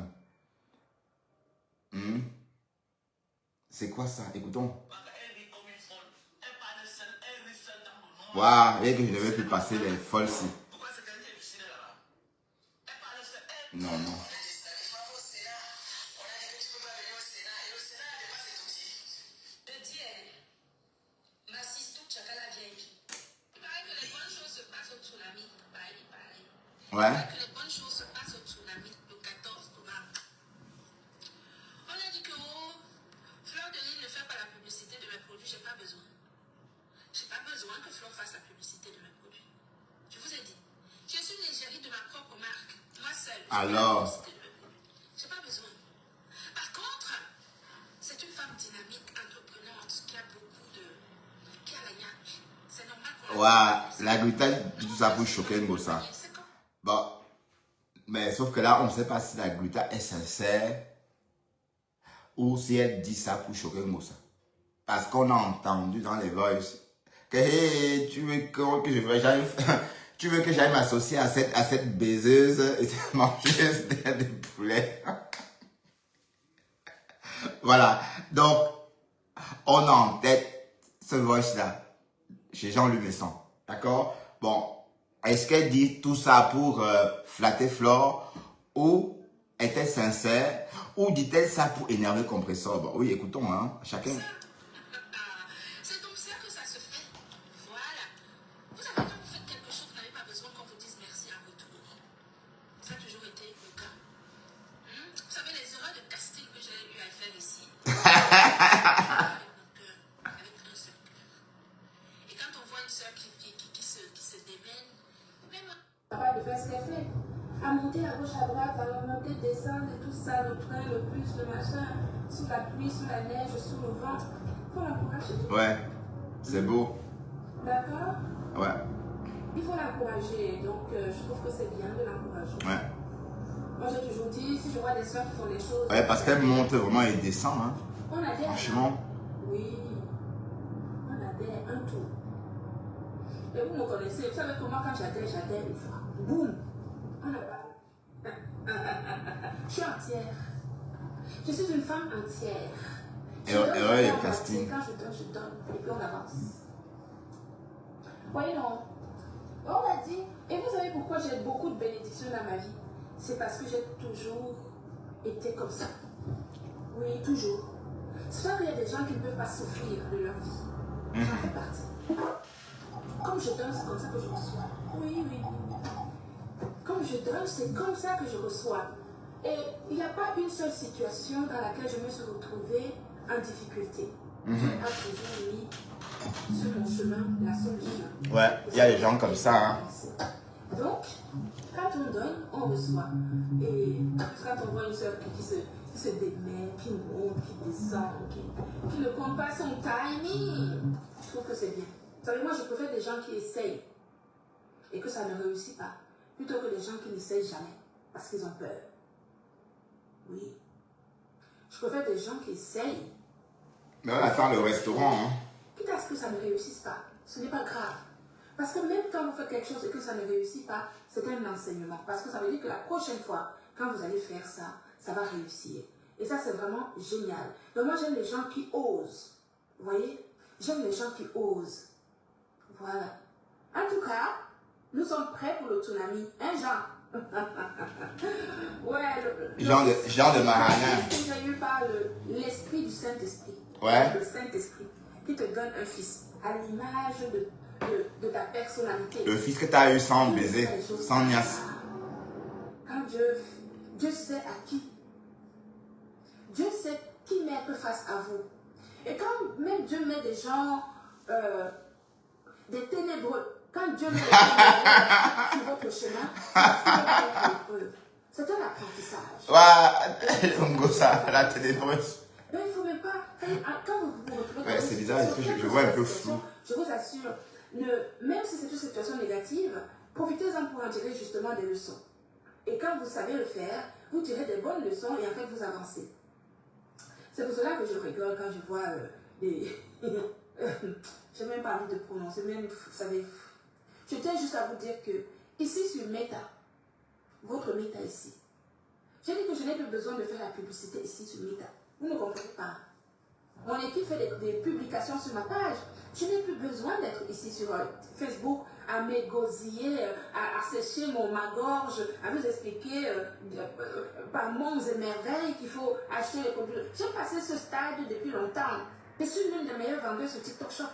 même? C'est quoi ça? Écoutons. Waouh, et que je ne vais plus passer les folles ci. Non, non. Ouais. Que les bonnes choses se passent au tsunami le 14 novembre. On a dit que Fleur de Lys ne fait pas la publicité de mes produits, j'ai pas besoin. J'ai pas besoin que Fleur fasse la publicité de mes produits. Je vous ai dit, je suis l'égérie de ma propre marque. Moi seule. Alors. J'ai pas besoin. Par contre, c'est une femme dynamique, entreprenante, qui a beaucoup de. Qui a la niaque. C'est normal qu'on. Ouais, la gluten, tout ça pour choquer un gosse. Bon, mais sauf que là, on ne sait pas si la gluta est sincère ou si elle dit ça pour choquer Moussa. Parce qu'on a entendu dans les voices que hey, tu veux que j'aille m'associer à cette baiseuse et cette mangeuse de poulet. Voilà, donc on a en tête ce voice-là chez Jean-Luc Messon. D'accord? Bon. Est-ce qu'elle dit tout ça pour flatter Flore ou est-elle sincère ou dit-elle ça pour énerver Compressor? Bon, oui, écoutons, hein, chacun. C'est comme ça que ça se fait. Voilà. Vous savez, quand vous faites quelque chose, vous n'avez pas besoin qu'on vous dise merci en retour. Ça a toujours été le cas. Vous savez, les erreurs de casting que j'ai eu à faire ici. Avec un seul cœur. Et quand on voit une soeur qui se démène, capable de faire ce qu'elle fait. À monter à gauche, à droite, à remonter, descendre, et tout ça, le train, le bus, le machin, sous la pluie, sous la neige, sous le ventre. Il faut l'encourager. Ouais, c'est beau. D'accord? Ouais. Il faut l'encourager, donc je trouve que c'est bien de l'encourager. Ouais. Moi j'ai toujours dit, si je vois des soeurs qui font des choses. Ouais, parce qu'elle monte vraiment et descend, hein. On adhère. Franchement. Oui. On adhère un tour. Et vous me connaissez, vous savez comment quand j'adhère une fois. Boum! On n'a pas. Je suis entière. Je suis une femme entière. Et ouais, le casting. Quand je donne, et puis on avance. Voyez, non. On a dit, et vous savez pourquoi j'ai beaucoup de bénédictions dans ma vie? C'est parce que j'ai toujours été comme ça. Oui, toujours. C'est vrai qu'il y a des gens qui ne peuvent pas souffrir de leur vie. J'en fais partie. Comme je donne, c'est comme ça que je reçois. Oui. Comme je donne, c'est comme ça que je reçois. Et il n'y a pas une seule situation dans laquelle je me suis retrouvée en difficulté. Dieu a toujours mis sur mon chemin la solution. Ouais, il y a des gens comme ça. Hein. Donc, quand on donne, on reçoit. Et quand on voit une soeur qui se démène, qui monte, qui descend, qui ne compte pas son timing, je trouve que c'est bien. Vous savez, moi, je préfère des gens qui essayent et que ça ne réussit pas, plutôt que des gens qui n'essayent jamais parce qu'ils ont peur. Oui. Je préfère des gens qui essayent. Mais on attend le restaurant. Hein. Quitte à ce que ça ne réussisse pas, ce n'est pas grave. Parce que même quand vous faites quelque chose et que ça ne réussit pas, c'est un enseignement. Parce que ça veut dire que la prochaine fois, quand vous allez faire ça, ça va réussir. Et ça, c'est vraiment génial. Donc moi, j'aime les gens qui osent. Vous voyez? J'aime les gens qui osent. Voilà. En tout cas, nous sommes prêts pour le tsunami. Hein, Jean? Ouais. Jean de Maranin. J'ai eu par l'esprit du Saint-Esprit. Ouais. Le Saint-Esprit qui te donne un fils à l'image de ta personnalité. Le fils que tu as eu sans baiser, sans niasse. Quand Dieu sait à qui. Dieu sait qui mettre face à vous. Et quand même Dieu met des gens, des ténébreux, quand Dieu met des ténébreux sur votre chemin, c'est un apprentissage. Ouais, la ténébreuse. Mais il ne faut même pas, quand vous vous retrouvez... Ouais, c'est bizarre, je vois un peu flou. Je vous assure, même si c'est une situation négative, profitez-en pour en tirer justement des leçons. Et quand vous savez le faire, vous tirez des bonnes leçons et en fait vous avancez. C'est pour cela que je rigole quand je vois des... je n'ai même pas envie de prononcer, même, vous savez... Je tiens juste à vous dire que ici sur Meta, votre Meta ici, j'ai dit que je n'ai plus besoin de faire la publicité ici sur Meta. Vous ne comprenez pas. Mon équipe fait des publications sur ma page. Je n'ai plus besoin d'être ici sur Facebook à m'égosiller, à sécher ma gorge, à vous expliquer par monts et merveilles qu'il faut acheter les produits. J'ai passé ce stade depuis longtemps. Je suis l'une des meilleures vendeuses sur TikTok Shop.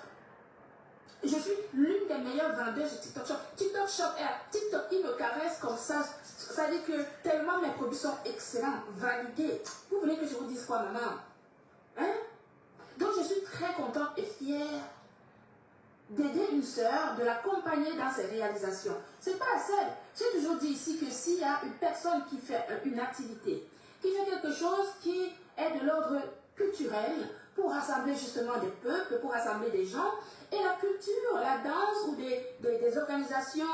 Je suis l'une des meilleures vendeuses sur TikTok Shop. TikTok Shop, TikTok, il me caresse comme ça. Ça veut dire que tellement mes produits sont excellents, validés. Vous voulez que je vous dise quoi, maman? Hein? Donc je suis très contente et fière d'aider une sœur, de l'accompagner dans ses réalisations. C'est pas la seule. J'ai toujours dit ici que s'il y a une personne qui fait une activité, qui fait quelque chose qui est de l'ordre culturel, pour rassembler justement des peuples, pour rassembler des gens, et la culture, la danse ou des organisations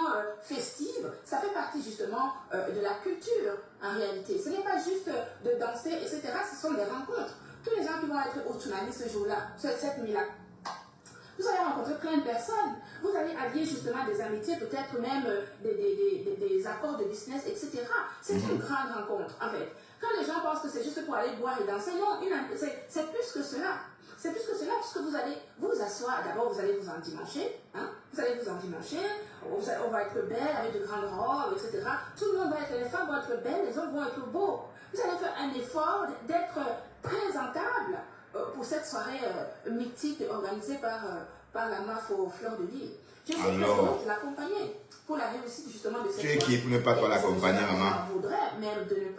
festives, ça fait partie justement de la culture en réalité. Ce n'est pas juste de danser, etc. Ce sont des rencontres. Tous les gens qui vont être au tsunami ce jour-là, cette nuit-là, vous allez rencontrer plein de personnes. Vous allez allier justement des amitiés, peut-être même des accords de business, etc. C'est une grande rencontre, en fait. Quand les gens pensent que c'est juste pour aller boire et danser, non, c'est plus que cela. C'est plus que cela, puisque vous allez vous asseoir. D'abord, vous allez vous endimancher. Hein? Vous allez vous endimancher. On va être belle avec de grandes robes, etc. Tout le monde va être, les femmes vont être belles, les hommes vont être beaux. Vous allez faire un effort d'être présentable pour cette soirée mythique organisée par la MAF aux Fleurs de Lille. Je suis présente de l'accompagner pour la réussite justement de cette soirée. Tu es qui pour ne pas toi l'accompagner, maman? Je voudrais même de ne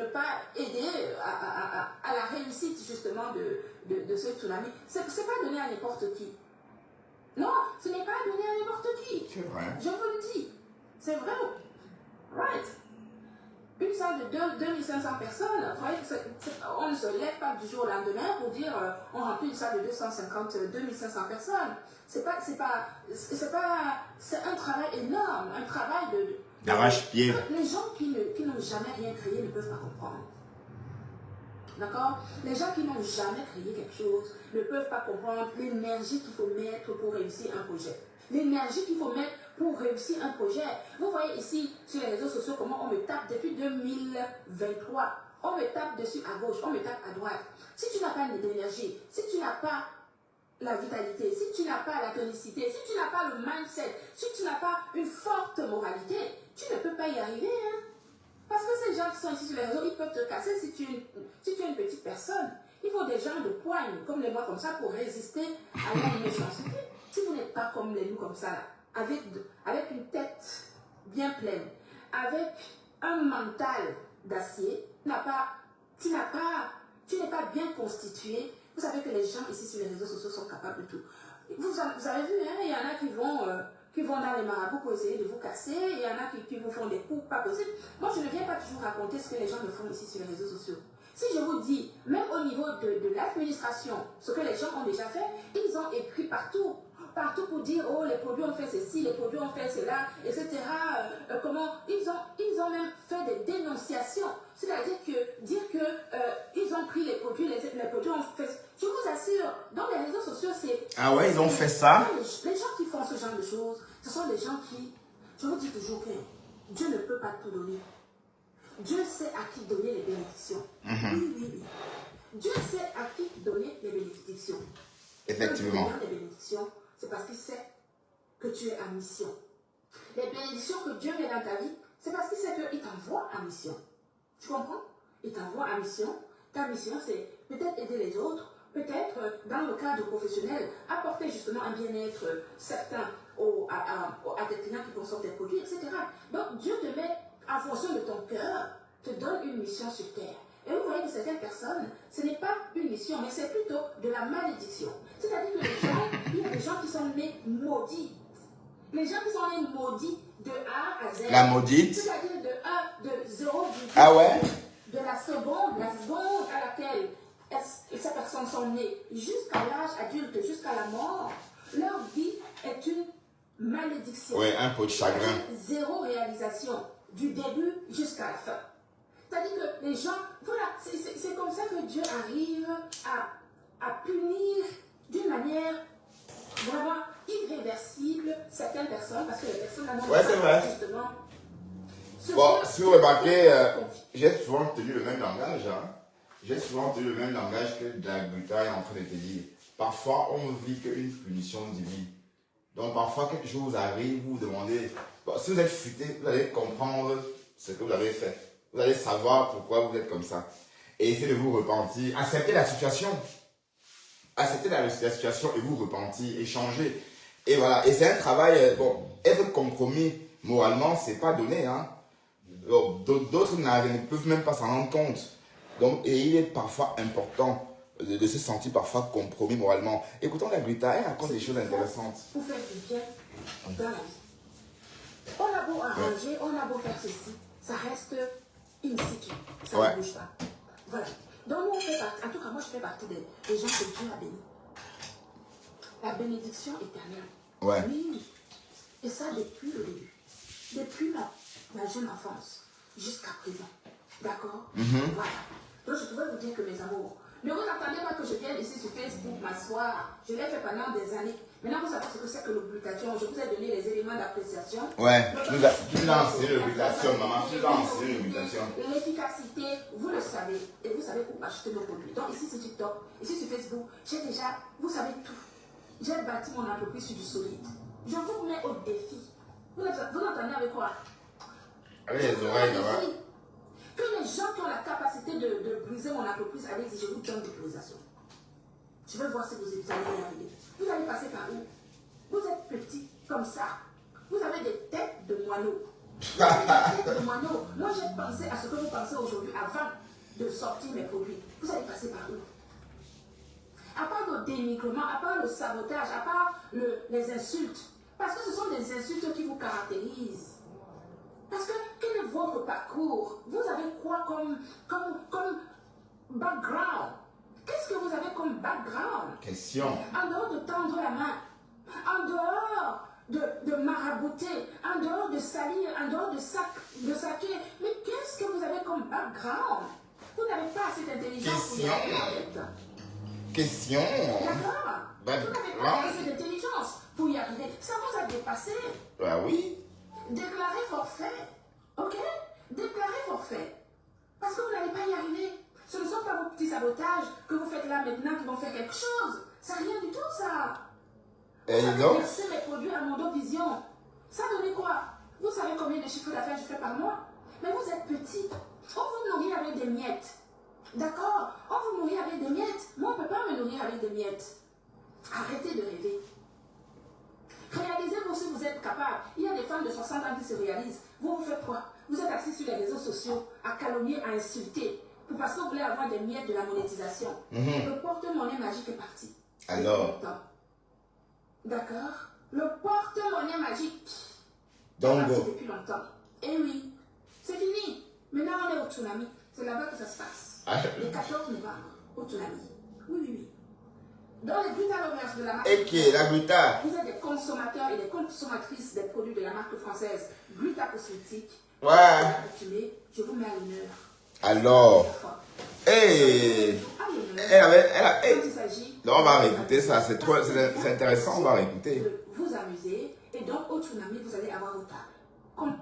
pas aider à la réussite justement de ce tsunami. C'est pas donné à n'importe qui. Non, ce n'est pas donné à n'importe qui. C'est vrai. Je vous le dis. C'est vrai. Right. Une salle de 2500 personnes, on ne se lève pas du jour au lendemain pour dire on remplit une salle de 2500 personnes. C'est un travail énorme, un travail d'arrache-pied. Les gens qui n'ont jamais rien créé ne peuvent pas comprendre. D'accord? Les gens qui n'ont jamais créé quelque chose ne peuvent pas comprendre l'énergie qu'il faut mettre pour réussir un projet. L'énergie qu'il faut mettre pour réussir un projet. Vous voyez ici sur les réseaux sociaux comment on me tape depuis 2023. On me tape dessus à gauche, on me tape à droite. Si tu n'as pas d'énergie, si tu n'as pas la vitalité, si tu n'as pas la tonicité, si tu n'as pas le mindset, si tu n'as pas une forte moralité, tu ne peux pas y arriver. Hein? Parce que ces gens qui sont ici sur les réseaux, ils peuvent te casser si tu es une petite personne. Il faut des gens de poigne, comme les moi comme ça, pour résister à la méchanceté. Si vous n'êtes pas comme les nous comme ça, avec une tête bien pleine, avec un mental d'acier, tu n'es pas bien constitué. Vous savez que les gens ici sur les réseaux sociaux sont capables de tout. Vous avez vu, hein, il y en a qui vont dans les marabouts pour essayer de vous casser. Il y en a qui vous font des coups pas possibles. Moi, je ne viens pas toujours raconter ce que les gens me font ici sur les réseaux sociaux. Si je vous dis, même au niveau de l'administration, ce que les gens ont déjà fait, ils ont écrit partout pour dire, oh, les produits ont fait ceci, les produits ont fait cela, etc. Comment ils ont même fait des dénonciations. C'est-à-dire que dire que ils ont pris les produits ont fait. Je vous assure, dans les réseaux sociaux, c'est. Ah ouais, ils ont fait ça? Les gens qui font ce genre de choses, ce sont des gens qui. Je vous dis toujours que Dieu ne peut pas tout donner. Dieu sait à qui donner les bénédictions. Oui. Dieu sait à qui donner les bénédictions. Effectivement. Les bénédictions, c'est parce qu'il sait que tu es en mission. Les bénédictions que Dieu met dans ta vie, c'est parce qu'il sait qu'il t'envoie en mission. Tu comprends? Il t'envoie en mission. Ta mission, c'est peut-être aider les autres, peut-être dans le cadre professionnel, apporter justement un bien-être certain à tes clients qui consomment tes produits, etc. Donc Dieu te met, en fonction de ton cœur, te donne une mission sur terre. Et vous voyez que certaines personnes, ce n'est pas une mission, mais c'est plutôt de la malédiction. C'est-à-dire que il y a des gens qui sont nés maudits. Les gens qui sont nés maudits de A à Z. La maudite. C'est-à-dire de 0, ah ouais? de la seconde à laquelle ces personnes sont nées, jusqu'à l'âge adulte, jusqu'à la mort, leur vie est une malédiction. Ouais, un pot de chagrin. Zéro réalisation, du début jusqu'à la fin. C'est-à-dire que les gens, voilà, c'est comme ça que Dieu arrive à punir d'une manière vraiment irréversible certaines personnes, parce que les personnes n'ont ouais, c'est vrai. Justement. Bon, si vous remarquez, j'ai souvent tenu le même langage. Hein. J'ai souvent tenu le même langage que Dagbuta est en train de te dire. Parfois, on ne vit qu'une punition divine. Donc, parfois, quelque chose arrive, vous vous demandez. Bon, si vous êtes futé, vous allez comprendre ce que vous avez fait. Vous allez savoir pourquoi vous êtes comme ça. Et essayez de vous repentir. Acceptez la situation. Acceptez la situation et vous repentir, échanger. Et voilà. Et c'est un travail. Bon, être compromis moralement, c'est pas donné. Hein. D'autres ne peuvent même pas s'en rendre compte. Donc, et il est parfois important de se sentir parfois compromis moralement. Écoutons la Grita, elle raconte des choses intéressantes. Pour faire du bien dans la vie. On a beau arranger, on a beau faire ceci, ça reste in situ. Ça ne bouge pas. Voilà. Donc, nous, on fait partie, en tout cas, moi, je fais partie des gens que Dieu a bénis. La bénédiction éternelle. Ouais. Oui. Et ça, depuis le début. Depuis ma jeune enfance jusqu'à présent. D'accord? Voilà. Donc, je pouvais vous dire que mes amours, ne vous attendez pas que je vienne ici sur Facebook m'asseoir. Je l'ai fait pendant des années. Maintenant, vous savez ce que c'est que le glutathion. Je vous ai donné les éléments d'appréciation. Ouais, tu nous as enseigné le glutathion, maman. Tu nous as enseigné le glutathion. L'efficacité, vous le savez. Et vous savez où acheter nos produits. Donc, ici, c'est TikTok. Ici, sur Facebook. J'ai déjà, vous savez tout. J'ai bâti mon entreprise sur du solide. Je vous mets au défi. Vous entendez avec quoi? Avec les oreilles, là-bas. Que les gens qui ont la capacité de briser mon entreprise, allez-y, je vous donne l'autorisation. Je vais voir si vous allez y arriver. Vous allez passer par où? Vous êtes petit comme ça. Vous avez des têtes de moineaux. Des têtes de moineaux. Moi, j'ai pensé à ce que vous pensez aujourd'hui avant de sortir mes produits. Vous allez passer par où? À part le dénigrement, à part le sabotage, à part les insultes. Parce que ce sont des insultes qui vous caractérisent. Parce que quel est votre parcours? Vous avez quoi comme background? Qu'est-ce que vous avez comme background? Question. En dehors de tendre la main, en dehors de marabouter, en dehors de salir, en dehors de saquer, mais qu'est-ce que vous avez comme background? Vous n'avez pas assez d'intelligence pour y arriver, en fait. Question. D'accord? Vous n'avez pas assez d'intelligence pour y arriver. Ça vous a dépassé. Bah oui. Déclarez forfait. Ok? Déclarez forfait. Parce que vous n'allez pas y arriver. Ce ne sont pas vos petits sabotages que vous faites là maintenant qui vont faire quelque chose. C'est rien du tout, ça. Et vous donc? avez versé mes produits à Mondo Vision. Ça donnait quoi? Vous savez combien de chiffres d'affaires je fais par mois? Mais vous êtes petit. On vous nourrit avec des miettes. D'accord? On vous nourrit avec des miettes. Moi, on ne peut pas me nourrir avec des miettes. Arrêtez de rêver. Réalisez-vous si vous êtes capable. Il y a des femmes de 60 ans qui se réalisent. Vous faites quoi? Vous êtes assis sur les réseaux sociaux à calomnier, à insulter. Parce que vous voulez avoir des miettes de la monétisation. Le porte-monnaie magique est parti. Alors? D'accord? Le porte-monnaie magique. Donc, est parti depuis longtemps. Et oui, c'est fini. Maintenant, on est au tsunami. C'est là-bas que ça se passe. Le 14 novembre, au tsunami. Oui, oui, oui. Dans les Gluta Lovers de la marque. et qui est la Gluta? Vous êtes des consommateurs et des consommatrices des produits de la marque française Gluta Cosmétique. Ouais. Je vous mets à l'honneur. Alors, hey, Quand il s'agit. non, on va réécouter ça, c'est intéressant, on va réécouter. De vous amuser et donc au tsunami, vous allez avoir vos tables.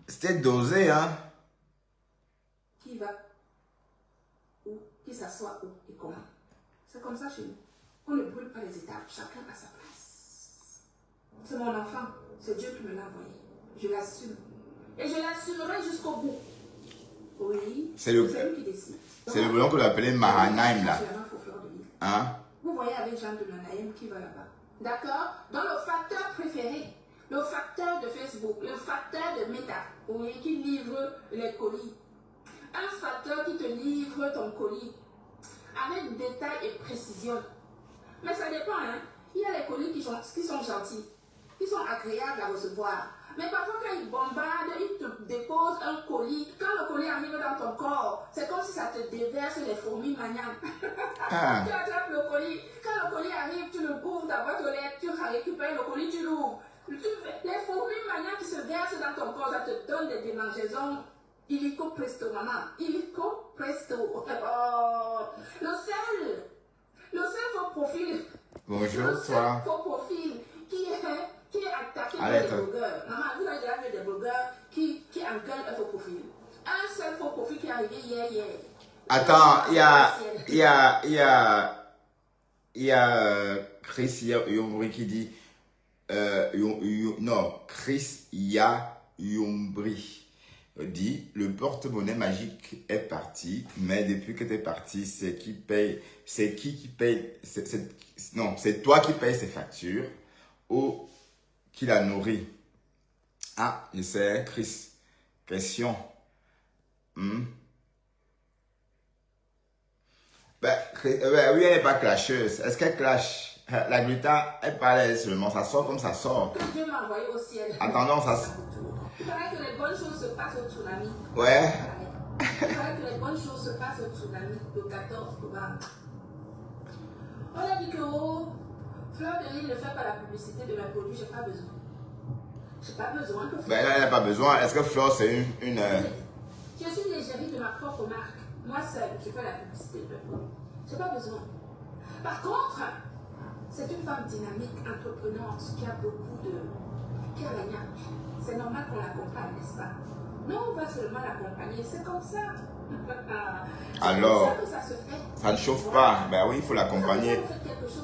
C'était dosé, hein. Qui va où, qui s'assoit où et comment. C'est comme ça chez nous. On ne brûle pas les étapes, chacun à sa place. C'est mon enfant, c'est Dieu qui me l'a envoyé. Je l'assume. Et je l'assumerai jusqu'au bout. Oui, c'est lui qui décide. C'est le bouillon que l'appelait Mahanaim, là. Hein? Vous voyez avec Jean de Mahanaim qui va là-bas. D'accord? Dans le facteur préféré, le facteur de Facebook, le facteur de Meta, oui, qui livre les colis. Un facteur qui te livre ton colis avec détail et précision. Mais ça dépend, hein. Il y a les colis qui sont gentils, qui sont agréables à recevoir. Mais parfois, quand ils bombardent, ils te déposent un colis. Quand le colis arrive dans ton corps, c'est comme si ça te déverse les fourmis maniaques. Ah. Tu attrapes le colis. Quand le colis arrive, tu le ouvres ta boîte aux lettres, tu récupères le colis, tu l'ouvres. Les fourmis maniaques qui se versent dans ton corps, ça te donne des démangeaisons. Illico presto, maman. Illico presto. Oh. Le sel faux profil. Bonjour, Le sel toi. faux profil qui est attaqué par Arrête. des blogueurs. Maman, vous avez déjà vu des blogueurs qui engueulent un faux profil. Un seul faux profil qui est arrivé hier. Attends, il y a Chris Yombri qui dit, non, Chris Yombri dit, le porte-monnaie magique est parti, mais depuis que tu es parti, c'est qui paye, c'est qui paye, non, c'est toi qui payes ses factures ou qui la nourrit. Ah, je sais, Chris, question. Oui, elle n'est pas clasheuse. Est-ce qu'elle clash? La Gluta, elle parle elle seulement. Ça sort comme ça sort. Que Dieu m'a envoyé au ciel. Attendons, ça. Il paraît que les bonnes choses se passent au tsunami. Ouais. Il paraît que les bonnes choses se passent au tsunami le 14 novembre. On a dit que Fleur de Lys ne fait pas la publicité de mes produits, j'ai pas besoin. J'ai pas besoin que Fleur. Ben là, elle n'a pas besoin. Est-ce que Flore, c'est une... Je suis l'égérie de ma propre marque. Moi seule, je fais la publicité de mes produits. J'ai pas besoin. Par contre, c'est une femme dynamique, entreprenante, qui a beaucoup de... qui a la niaque. C'est normal qu'on l'accompagne, n'est-ce pas? Non, on va seulement l'accompagner, c'est comme ça. Alors, comme ça que ça se fait. ça ne chauffe pas. Ben oui, il faut l'accompagner.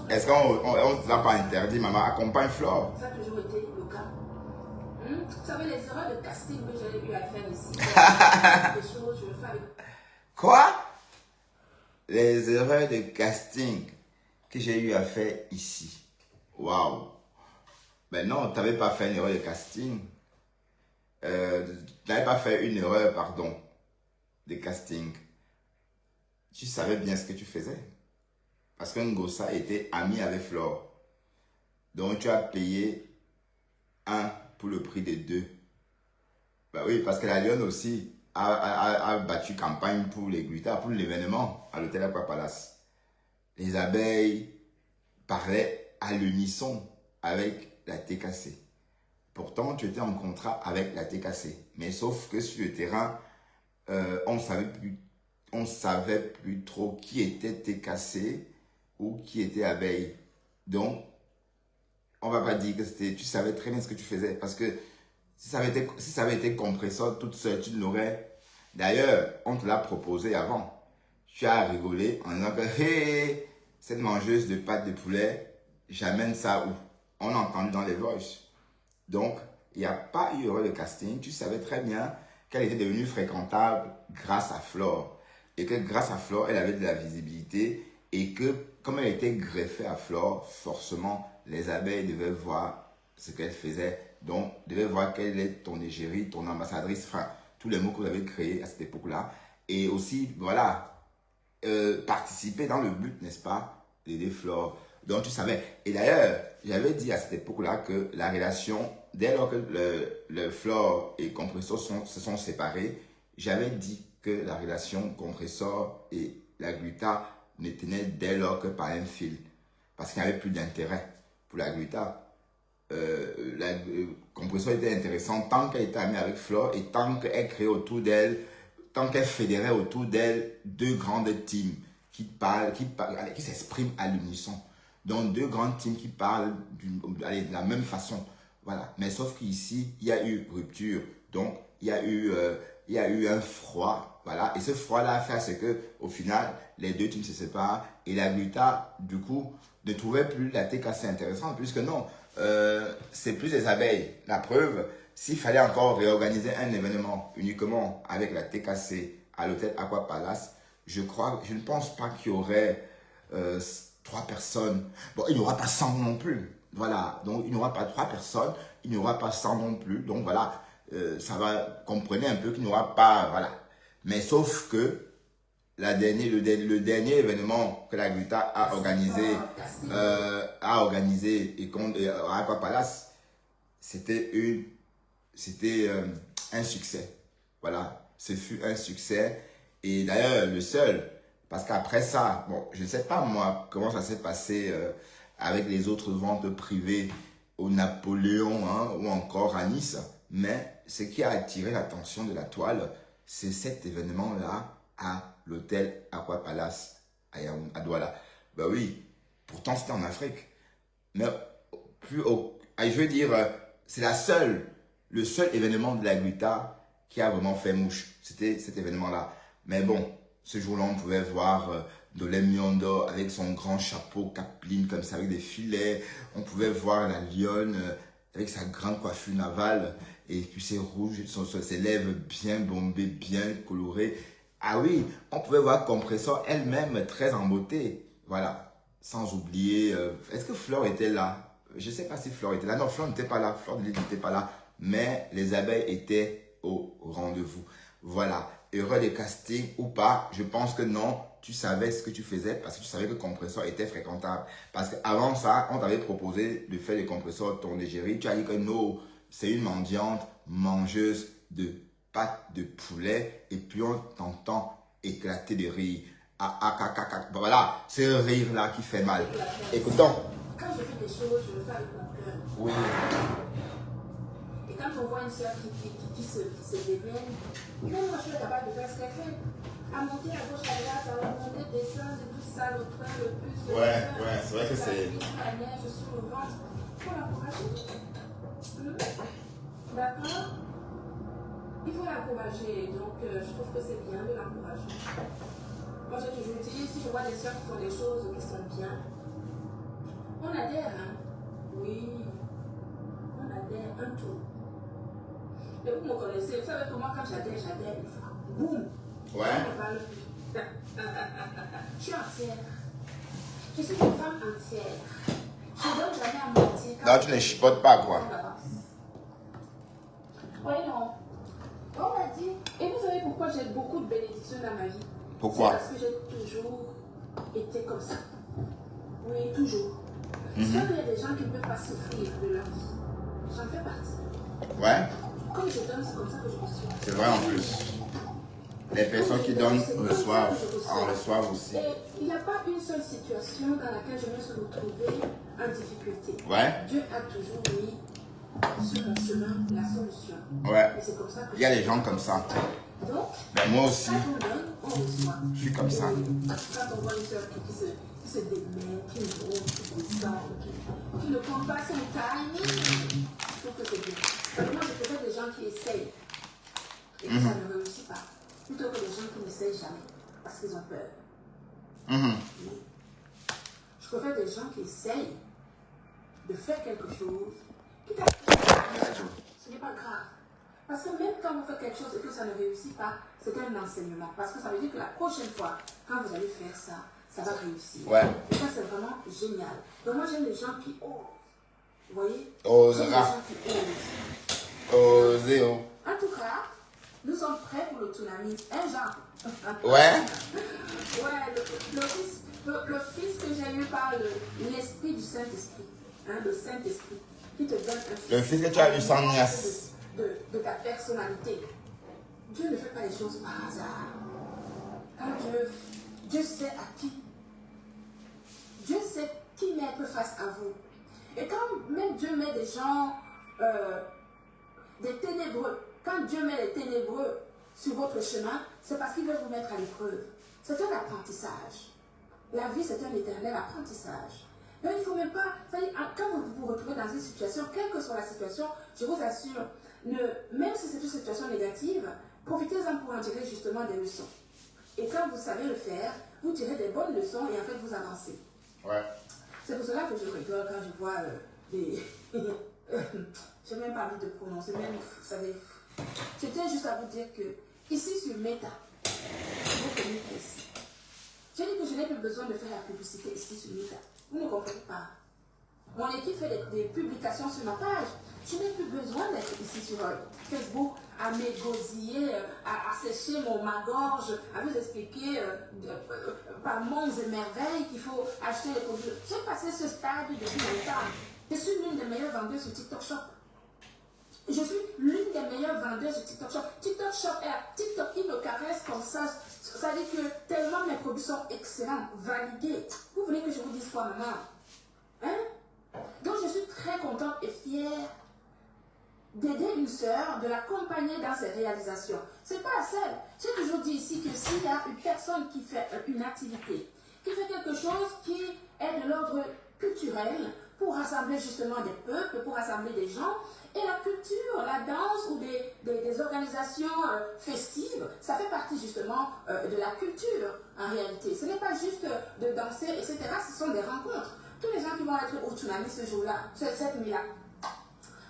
Est-ce qu'on ne l'a pas interdit, maman? Accompagne Flore. Ça a toujours été le cas. Vous savez, les erreurs de casting que j'ai eu à faire ici, des choses, je le fais avec... Quoi? Les erreurs de casting que j'ai eu à faire ici. Waouh. Ben non, tu n'avais pas fait une erreur de casting. Tu n'avais pas fait une erreur, pardon, de casting. Tu savais bien ce que tu faisais. Parce que Ngossa était ami avec Flore. Donc tu as payé un pour le prix de deux. Ben oui, parce que la Lionne aussi a battu campagne pour les Gluta, pour l'événement à l'hôtel Aqua Palace. Les abeilles parlaient à l'unisson avec la TKC. Pourtant, tu étais en contrat avec la TKC. Mais sauf que sur le terrain, on ne savait plus trop qui était TKC ou qui était abeille. Donc, on ne va pas dire que c'était... Tu savais très bien ce que tu faisais. Parce que si ça avait été compresseur toute seule, tu l'aurais... D'ailleurs, on te l'a proposé avant. Tu as rigolé en disant que hey, cette mangeuse de pâtes de poulet, j'amène ça où? On l'a entendu dans les voices. Donc, il n'y a pas eu erreur de casting. Tu savais très bien qu'elle était devenue fréquentable grâce à Flore. Et que grâce à Flore, elle avait de la visibilité. Et que, comme elle était greffée à Flore, forcément, les abeilles devaient voir ce qu'elle faisait. Donc, devaient voir quelle est ton égérie, ton ambassadrice, enfin, tous les mots que vous avez créés à cette époque-là. Et aussi, voilà, participer dans le but, n'est-ce pas, d'aider Flore. Donc tu savais. Et d'ailleurs, j'avais dit à cette époque-là que la relation, dès lors que le Flore et Compressor se sont séparés, j'avais dit que la relation Compressor et la Gluta ne tenait dès lors que par un fil. Parce qu'il n'y avait plus d'intérêt pour la Gluta. La Compressor était intéressante tant qu'elle était amie avec Flore et tant qu'elle créait autour d'elle, tant qu'elle fédérait autour d'elle deux grandes teams qui s'expriment à l'unisson. Donc deux grandes teams qui parlent de la même façon. Voilà. Mais sauf qu'ici, il y a eu rupture. Donc, il y a eu un froid. Voilà. Et ce froid-là a fait à ce que, au final, les deux teams se séparent. Et la Gluta, du coup, ne trouvait plus la TKC intéressante, puisque non, c'est plus des abeilles. La preuve, s'il fallait encore réorganiser un événement uniquement avec la TKC à l'hôtel Aqua Palace, je ne pense pas qu'il y aurait 3 personnes. Bon, il n'y aura pas 100 non plus. Voilà, donc il n'y aura pas 3 personnes, il n'y aura pas 100 non plus. Donc voilà, ça va, comprenez un peu qu'il n'y aura pas, voilà. Mais sauf que le dernier événement que la Gluta a organisé à Aqua Palace, c'était un succès. Voilà, ce fut un succès. Et d'ailleurs, le seul, parce qu'après ça, bon, je ne sais pas moi comment ça s'est passé avec les autres ventes privées au Napoléon ou encore à Nice, mais ce qui a attiré l'attention de la toile, c'est cet événement-là à l'hôtel Aqua Palace à Douala. Ben oui, pourtant c'était en Afrique. Mais je veux dire, c'est le seul événement de la Gluta qui a vraiment fait mouche. C'était cet événement-là. Mais bon, ce jour-là, on pouvait voir Dolem Miondo avec son grand chapeau capeline comme ça, avec des filets. On pouvait voir la lionne avec sa grande coiffure navale et puis ses rouges, ses lèvres bien bombées, bien colorées. Ah oui, on pouvait voir Compressor elle-même très en beauté. Voilà, sans oublier... est-ce que Flore était là? Je ne sais pas si Flore était là. Non, Flore n'était pas là. Flore de l'île n'était pas là. Mais les abeilles étaient au rendez-vous. Voilà. Heureux des castings ou pas, je pense que non, tu savais ce que tu faisais parce que tu savais que Compressor était fréquentable. Parce qu'avant ça, on t'avait proposé de faire des Compressors ton égérie. Tu as dit que non, c'est une mendiante, mangeuse de pâtes de poulet et puis on t'entend éclater de rire. Voilà, c'est ce rire-là qui fait mal. Écoutons. Quand je fais des choses, je le fais avec mon cœur. Oui. Et quand on voit une soeur qui se démène, même moi je suis capable de faire ce qu'elle fait. À monter à gauche, à droite, à remonter, descendre, tout ça, le train, le bus, le Ouais, c'est vrai que c'est... la neige sur le ventre. Il faut l'encourager. D'accord? Il faut l'encourager. Donc, je trouve que c'est bien de l'encourager. Moi, j'ai toujours dit, si je vois des soeurs qui font des choses qui sont bien, on adhère, hein? Oui. On adhère un tour. Et vous me connaissez, vous savez que moi, quand j'adhère une fois. Boum! Ouais. Je ne parle plus. Je suis entière. Je suis une femme entière. Je ne donne jamais à mentir. Non, tu ne chipotes pas, quoi. Oui, non. On m'a dit. Et vous savez pourquoi j'ai beaucoup de bénédictions dans ma vie? Pourquoi? C'est parce que j'ai toujours été comme ça. Oui, toujours. Parce qu'il y a des gens qui ne peuvent pas souffrir de leur vie. J'en fais partie. Ouais. Comme je donne, c'est comme ça que je reçois. C'est vrai en plus. Les personnes qui donnent reçoivent, en reçoivent aussi. Et il n'y a pas une seule situation dans laquelle je me suis retrouvée en difficulté. Ouais. Dieu a toujours mis sur mon chemin la solution. Ouais. Et c'est comme ça que Il y a des gens comme ça. Donc, Ben, moi aussi, quand on donne, on reçoit. je suis comme ça. Quand on voit une soeur qui se démène, qui monte, qui descend, qui ne prend pas son timing, je trouve que c'est bien. Moi, je préfère des gens qui essayent et que ça ne réussit pas, plutôt que des gens qui n'essayent jamais parce qu'ils ont peur. Je préfère des gens qui essayent de faire quelque chose, qui ce n'est pas grave. Parce que même quand vous faites quelque chose et que ça ne réussit pas, c'est un enseignement. Parce que ça veut dire que la prochaine fois, quand vous allez faire ça, ça va réussir. Ouais. Et ça, c'est vraiment génial. Donc moi, j'aime les gens qui osent. Vous voyez? Osera. J'aime les gens qui osent. Osez, oh. En tout cas, nous sommes prêts pour le tsunami. Un genre. Ouais. Ouais, le fils que j'ai eu par l'esprit du Saint-Esprit, hein, le Saint-Esprit, qui te donne un fils. Le fils que tu as eu sans niasse. De ta personnalité. Dieu ne fait pas les choses par hasard. Quand Dieu sait à qui. Dieu sait qui mettre face à vous. Et quand même Dieu met des gens, des ténébreux, quand Dieu met les ténébreux sur votre chemin, c'est parce qu'il veut vous mettre à l'épreuve. C'est un apprentissage. La vie, c'est un éternel apprentissage. Donc, il ne faut même pas, quand vous vous retrouvez dans une situation, quelle que soit la situation, je vous assure, même si c'est une situation négative, profitez-en pour en tirer justement des leçons. Et quand vous savez le faire, vous tirez des bonnes leçons et en fait vous avancez. Ouais. C'est pour cela que je rigole quand je vois des... je n'ai même pas envie de prononcer, même, vous savez, je tiens juste à vous dire que ici sur Meta, vous connaissez ici. J'ai dit que je n'ai plus besoin de faire la publicité ici sur Meta. Vous ne comprenez pas. Mon équipe fait des publications sur ma page. Je n'ai plus besoin d'être ici sur Facebook à m'égosiller, à sécher ma gorge, à vous expliquer par monts et merveilles qu'il faut acheter les produits. J'ai passé ce stade depuis longtemps. Je suis l'une des meilleures vendeuses sur TikTok Shop. Je suis l'une des meilleures vendeuses sur TikTok Shop. TikTok Shop, TikTok, il me caresse comme ça. Ça dit que tellement mes produits sont excellents, validés. Vous voulez que je vous dise quoi, maman? Hein? Donc je suis très contente et fière d'aider une sœur, de l'accompagner dans ses réalisations. C'est pas la seule. J'ai toujours dit ici que s'il y a une personne qui fait une activité, qui fait quelque chose qui est de l'ordre culturel, pour rassembler justement des peuples, pour rassembler des gens, et la culture, la danse ou des organisations festives, ça fait partie justement de la culture en réalité. Ce n'est pas juste de danser, etc. Ce sont des rencontres. Tous les gens qui vont être au tsunami ce jour-là, cette nuit-là,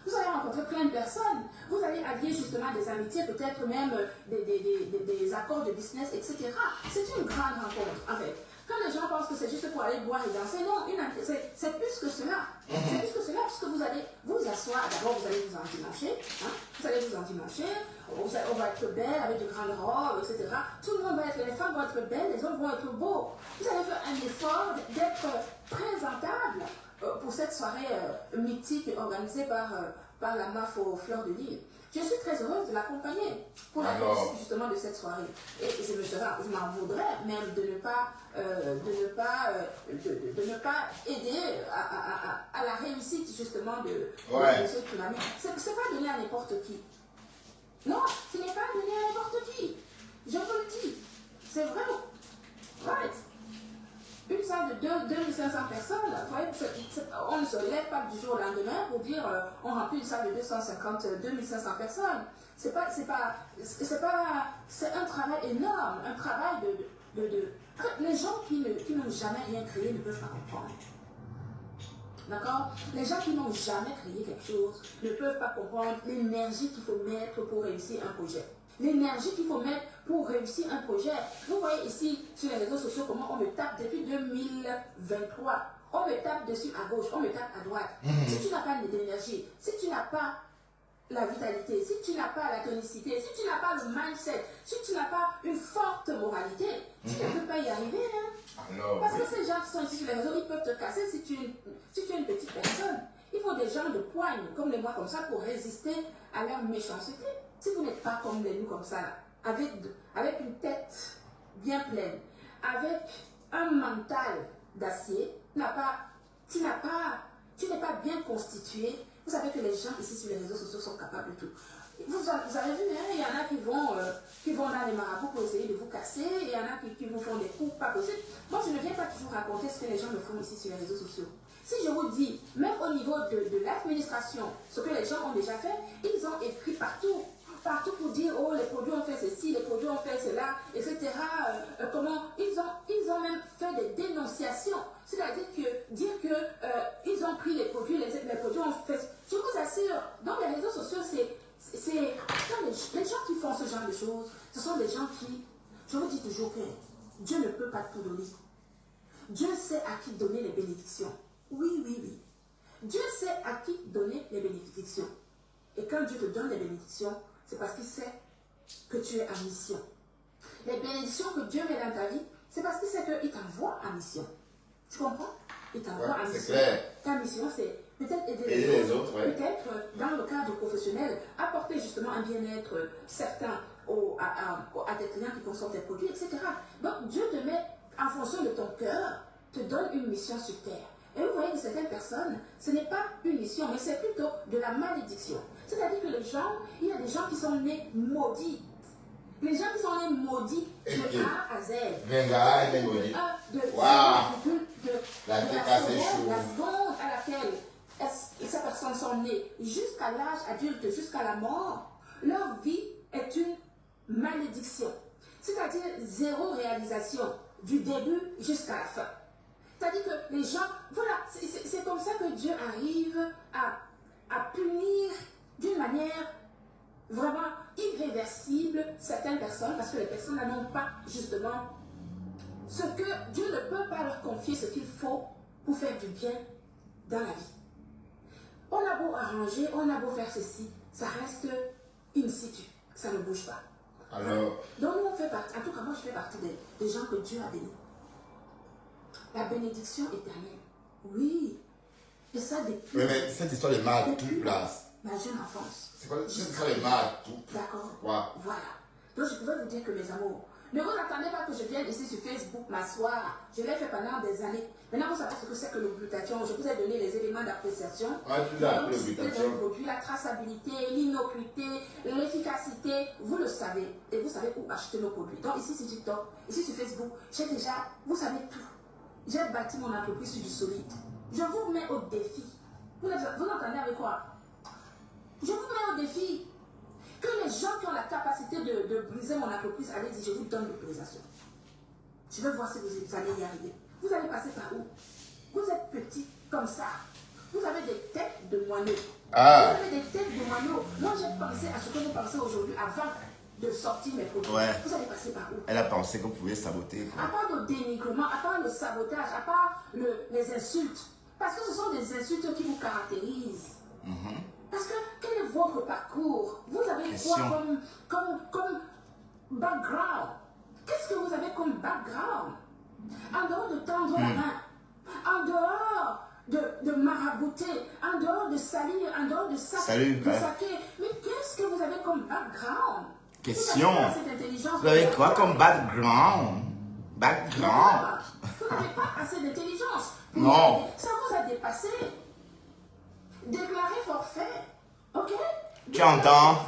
vous allez rencontrer plein de personnes. Vous allez allier justement des amitiés, peut-être même des accords de business, etc. C'est une grande rencontre, en fait. Quand les gens pensent que c'est juste pour aller boire et danser, non, c'est plus que cela. C'est plus que cela, puisque vous allez vous asseoir. D'abord, vous allez vous endimancher. Hein? Vous allez vous endimancher. On va être belle avec de grandes robes, etc. Tout le monde va être, les femmes vont être belles, les hommes vont être beaux. Vous allez faire un effort d'être présentable pour cette soirée mythique organisée par la MAF aux Fleurs de Lille. Je suis très heureuse de l'accompagner pour la réussite justement de cette soirée. Et je m'en voudrais même de ne pas aider à la réussite justement de ce tsunami. C'est pas donné à n'importe qui. Non, ce n'est pas donné à n'importe qui. Je vous le dis. C'est vrai. Right. Une salle de 2500 personnes, on ne se lève pas du jour au lendemain pour dire on remplit une salle de 2500 personnes. C'est un travail énorme, un travail les gens qui n'ont jamais rien créé ne peuvent pas comprendre. D'accord? Les gens qui n'ont jamais créé quelque chose ne peuvent pas comprendre l'énergie qu'il faut mettre pour réussir un projet. L'énergie qu'il faut mettre pour réussir un projet. Vous voyez ici sur les réseaux sociaux comment on me tape depuis 2023. On me tape dessus à gauche, on me tape à droite. Si tu n'as pas d'énergie, si tu n'as pas la vitalité, si tu n'as pas la tonicité, si tu n'as pas le mindset, si tu n'as pas une forte moralité, tu ne peux pas y arriver. Hein? Parce que ces gens qui sont ici sur les réseaux, ils peuvent te casser si tu es une petite personne. Il faut des gens de poigne, comme les moi comme ça, pour résister à leur méchanceté. Si vous n'êtes pas comme nous comme ça, avec une tête bien pleine, avec un mental d'acier, tu n'es pas bien constitué. Vous savez que les gens ici sur les réseaux sociaux sont capables de tout. Vous avez vu, hein, il y en a qui vont dans les marabouts pour essayer de vous casser, il y en a qui vous font des coups pas possibles. Moi, je ne viens pas toujours raconter ce que les gens me font ici sur les réseaux sociaux. Si je vous dis, même au niveau de l'administration, ce que les gens ont déjà fait, ils ont écrit partout pour dire, oh, les produits ont fait ceci, les produits ont fait cela, etc. Comment ils ont même fait des dénonciations. C'est-à-dire dire qu'ils ont pris les produits, les produits ont fait. Je vous assure, dans les réseaux sociaux, les gens qui font ce genre de choses, ce sont des gens qui, je vous dis toujours que Dieu ne peut pas tout donner. Dieu sait à qui donner les bénédictions. Oui. Dieu sait à qui donner les bénédictions. Et quand Dieu te donne les bénédictions, c'est parce qu'il sait que tu es en mission. Les bénédictions que Dieu met dans ta vie, C'est parce qu'il sait qu'il t'envoie en mission. Tu comprends? Il t'envoie en mission. C'est clair. Ta mission, c'est peut-être aider les autres. Ouais. Peut-être, dans le cadre professionnel, apporter justement un bien-être certain à tes clients qui consomment tes produits, etc. Donc, Dieu te met, en fonction de ton cœur, te donne une mission sur terre. Et vous voyez que certaines personnes, ce n'est pas une mission, mais c'est plutôt de la malédiction. C'est-à-dire que les gens, il y a des gens qui sont nés maudits. Les gens qui sont nés maudits de A à Z. Venga, il est maudit. De La seconde à laquelle ces personnes sont nées, jusqu'à l'âge adulte, jusqu'à la mort, leur vie est une malédiction. C'est-à-dire zéro réalisation du début jusqu'à la fin. C'est-à-dire que les gens, voilà, c'est comme ça que Dieu arrive à punir d'une manière vraiment irréversible certaines personnes, parce que les personnes n'ont pas justement ce que Dieu ne peut pas leur confier, ce qu'il faut pour faire du bien dans la vie. On a beau arranger, on a beau faire ceci, ça reste in situ, ça ne bouge pas. Alors, donc nous on fait partie, en tout cas moi je fais partie des gens que Dieu a bénis. La bénédiction éternelle. Oui. Et ça depuis. Oui, mais cette histoire de mal, tout place. Ma jeune enfance. C'est quoi cette histoire de mal, tout? D'accord. Wow. Voilà. Donc je pouvais vous dire que mes amours, ne vous attendez pas que je vienne ici sur Facebook m'asseoir. Je l'ai fait pendant des années. Maintenant vous savez ce que c'est que le glutathion. Je vous ai donné les éléments d'appréciation. Tu l'as appelé le glutathion. La traçabilité, l'innocuité, l'efficacité, vous le savez. Et vous savez où acheter nos produits. Donc ici sur TikTok, ici sur Facebook, j'ai déjà, vous savez tout. J'ai bâti mon entreprise sur du solide. Je vous mets au défi. Vous entendez avec quoi? Je vous mets au défi. Que les gens qui ont la capacité de briser mon entreprise, allez-y, je vous donne l'autorisation. Je vais voir si vous allez y arriver. Vous allez passer par où? Vous êtes petit comme ça. Vous avez des têtes de moineaux. Vous avez des têtes de moineaux. Moi, j'ai pensé à ce que vous pensez aujourd'hui avant de sortir mes produits. Ouais. Vous allez passer par où? Elle a pensé qu'on pouvait saboter. À part le dénigrement, à part le sabotage, à part les insultes. Parce que ce sont des insultes qui vous caractérisent. Parce que quel est votre parcours? Vous avez quoi comme background? Qu'est-ce que vous avez comme background? En dehors de tendre la main, en dehors de marabouter, en dehors de salir, en dehors de saquer. Mais qu'est-ce que vous avez comme background? Question. Vous avez quoi comme background? Vous n'avez pas assez d'intelligence. Non. Ça vous a dépassé. Déclarez forfait. Ok? Tu entends?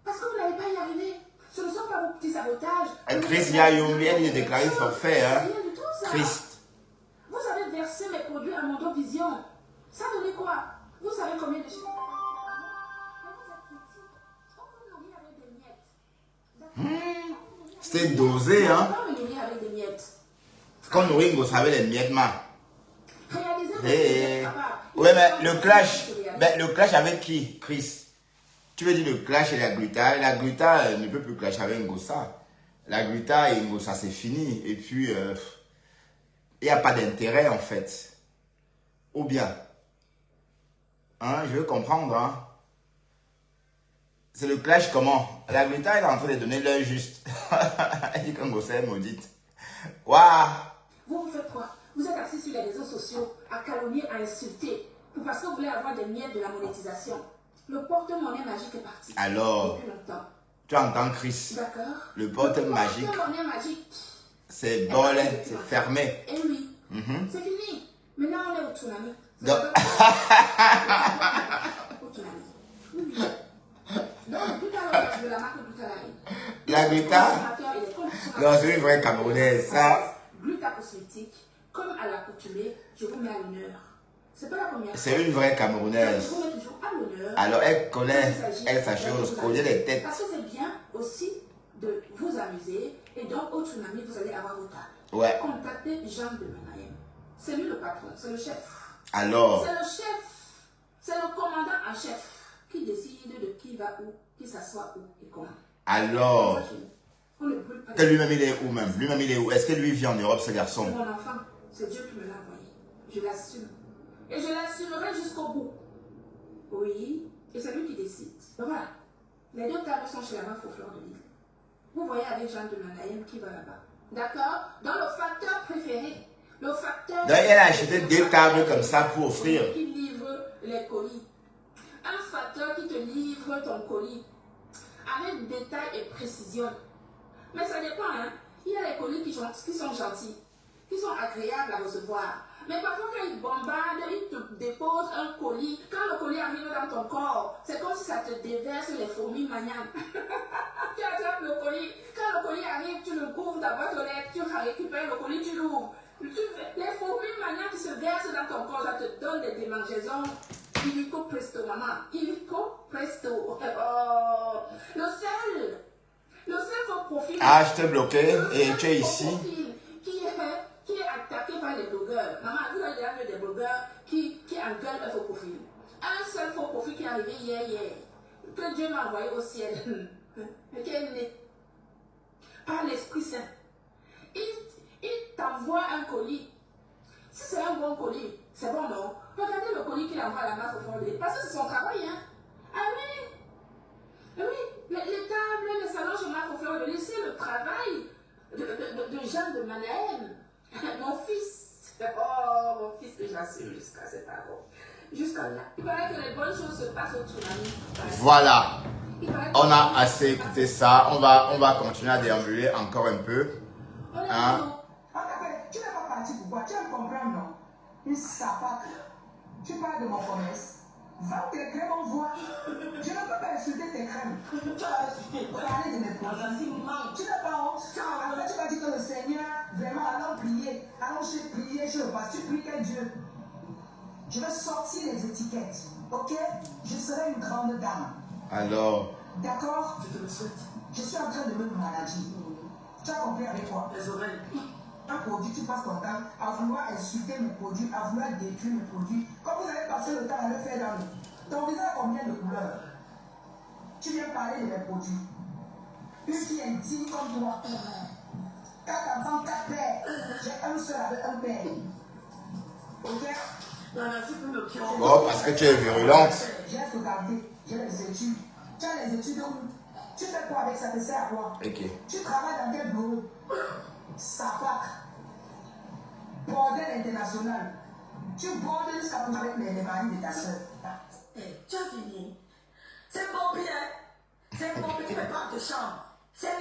Parce que vous n'allez pas y arriver. Ce ne sont pas vos petits sabotages. Christ, il y a eu bien de déclarer forfait. Hein? Rien du tout, ça. Christ. Vous avez versé mes produits à Mondo Vision. Ça donnait quoi? Vous savez combien de chiffres? C'était dosé, hein? On va nourrir avec des miettes. Quand nourrir, vous savez les miettes, man. Réaliser ouais, mais le clash avec qui? Chris. Tu veux dire le clash et la gluta? La gluta ne peut plus clasher avec Ngossa. La gluta et Ngossa, c'est fini. Et puis, il n'y a pas d'intérêt, en fait. Ou bien, hein, je veux comprendre, hein. C'est le clash comment? La gluta est en train de donner l'heure juste. Elle dit qu'Ngossa est maudite. Waouh! Vous faites quoi? Vous êtes assis sur les réseaux sociaux à calomnier, à insulter, parce que vous voulez avoir des miettes de la monétisation. Le porte-monnaie magique est parti. Alors, depuis longtemps. Tu entends Chris? D'accord. Le porte-monnaie magique. C'est bolé, c'est fermé. Eh oui. C'est fini. Maintenant, on est au tsunami. Donc, au tsunami. Oui. Donc, tout à l'heure, de la marque Glutalari. La gluta? Non, c'est une vraie Camerounaise, ça. Gluta cosmétique, comme à l'accoutumée, je vous mets à l'honneur. C'est pas la première fois. C'est une vraie Camerounaise. Je vous mets toujours à l'honneur. Alors, elle connaît, elle sa chose, connaît les têtes. Parce que c'est bien aussi de vous amuser. Et donc, au tsunami, vous allez avoir vos tables. Ouais. Contactez Jean de Manaïm. C'est lui le patron, c'est le chef. Alors. C'est le chef, c'est le commandant en chef qui décide de qui va où, qui s'assoit où et comment. Alors. On ne brûle pas. Que lui-même il est où même? Lui-même il est où? Est-ce que lui vit en Europe, ce garçon? C'est mon enfant, c'est Dieu qui me l'a envoyé. Je l'assume. Et je l'assumerai jusqu'au bout. Oui, et c'est lui qui décide. Donc voilà, les deux tables sont chez la meuf au fleur de l'île. Vous voyez avec Jean de Manaïm qui va là-bas. D'accord? Dans le facteur préféré, le facteur... Donc, elle a acheté 2 tables comme ça pour offrir. Qui livre les colis. Un facteur qui te livre ton colis avec détail et précision. Mais ça dépend, hein. Il y a les colis qui sont gentils, qui sont agréables à recevoir. Mais parfois, quand ils bombardent, ils te déposent un colis. Quand le colis arrive dans ton corps, c'est comme si ça te déverse les fourmis maniaques. Tu attrapes le colis. Quand le colis arrive, tu le couvres ta boîte aux lettres, tu récupères le colis, tu l'ouvres. Les fourmis maniaques qui se versent dans ton corps, ça te donne des démangeaisons. Illico presto, maman. Illico presto. Oh. Le seul faux profil. Ah, je t'ai bloqué et tu es ici. Qui est attaqué par les blogueurs. Maman, vous avez déjà vu des blogueurs qui engueulent un faux profil. Un seul faux profil qui est arrivé hier. Que Dieu m'a envoyé au ciel. Qui est né par l'Esprit Saint. Il t'envoie un colis. Si c'est un bon colis, c'est bon, non? Regardez le colis qu'il envoie à la masse au fond de l'île. Parce que c'est son travail, hein? Ah oui! Oui, les tables, les salons chez Marc au fond de l'île, c'est le travail de Jean de Manaël. Mon fils. Oh, mon fils que j'assure jusqu'à cet avant. Jusqu'à là. Il paraît que les bonnes choses se passent au tsunami. Voilà. On a assez écouté ça. On va continuer à déambuler encore un peu. Hein? Tu n'es pas parti pour quoi? Tu vas me comprendre, non? Une sapaque. Tu parles de mon commerce. Va tes crèmes en voix. Je ne peux pas insulter tes crèmes. Tu as insulté. Parler de mes produits. Tu n'as pas honte. Après, tu vas dire que le Seigneur, vraiment, allons prier. Allons prier, je le passe. Tu pries quel Dieu? Je vais sortir les étiquettes. Ok? Je serai une grande dame. Alors. D'accord? Je te le souhaite. Je suis en train de me maladie. Tu as compris avec quoi? Les oreilles. Un produit, tu passes ton temps à vouloir insulter mes produits, à vouloir détruire mes produits. Comme vous allez passer le temps à le faire dans le... Ton visage a combien de couleurs? Tu viens parler de mes produits. Une fille est digne comme toi. 4 enfants, 4 pères. J'ai un seul avec un père. Ok? Oh, parce que tu es virulente. J'ai regardé, j'ai les études. Tu as les études où? Tu fais quoi avec ça? Ça te sert à quoi? Ok. Tu travailles dans quel bureau? Sapac. Bordel international. Tu bordes jusqu'à pour avec les maris de ta soeur. Tu as fini. C'est mon bien. C'est mon bien qui me parle de chambre. C'est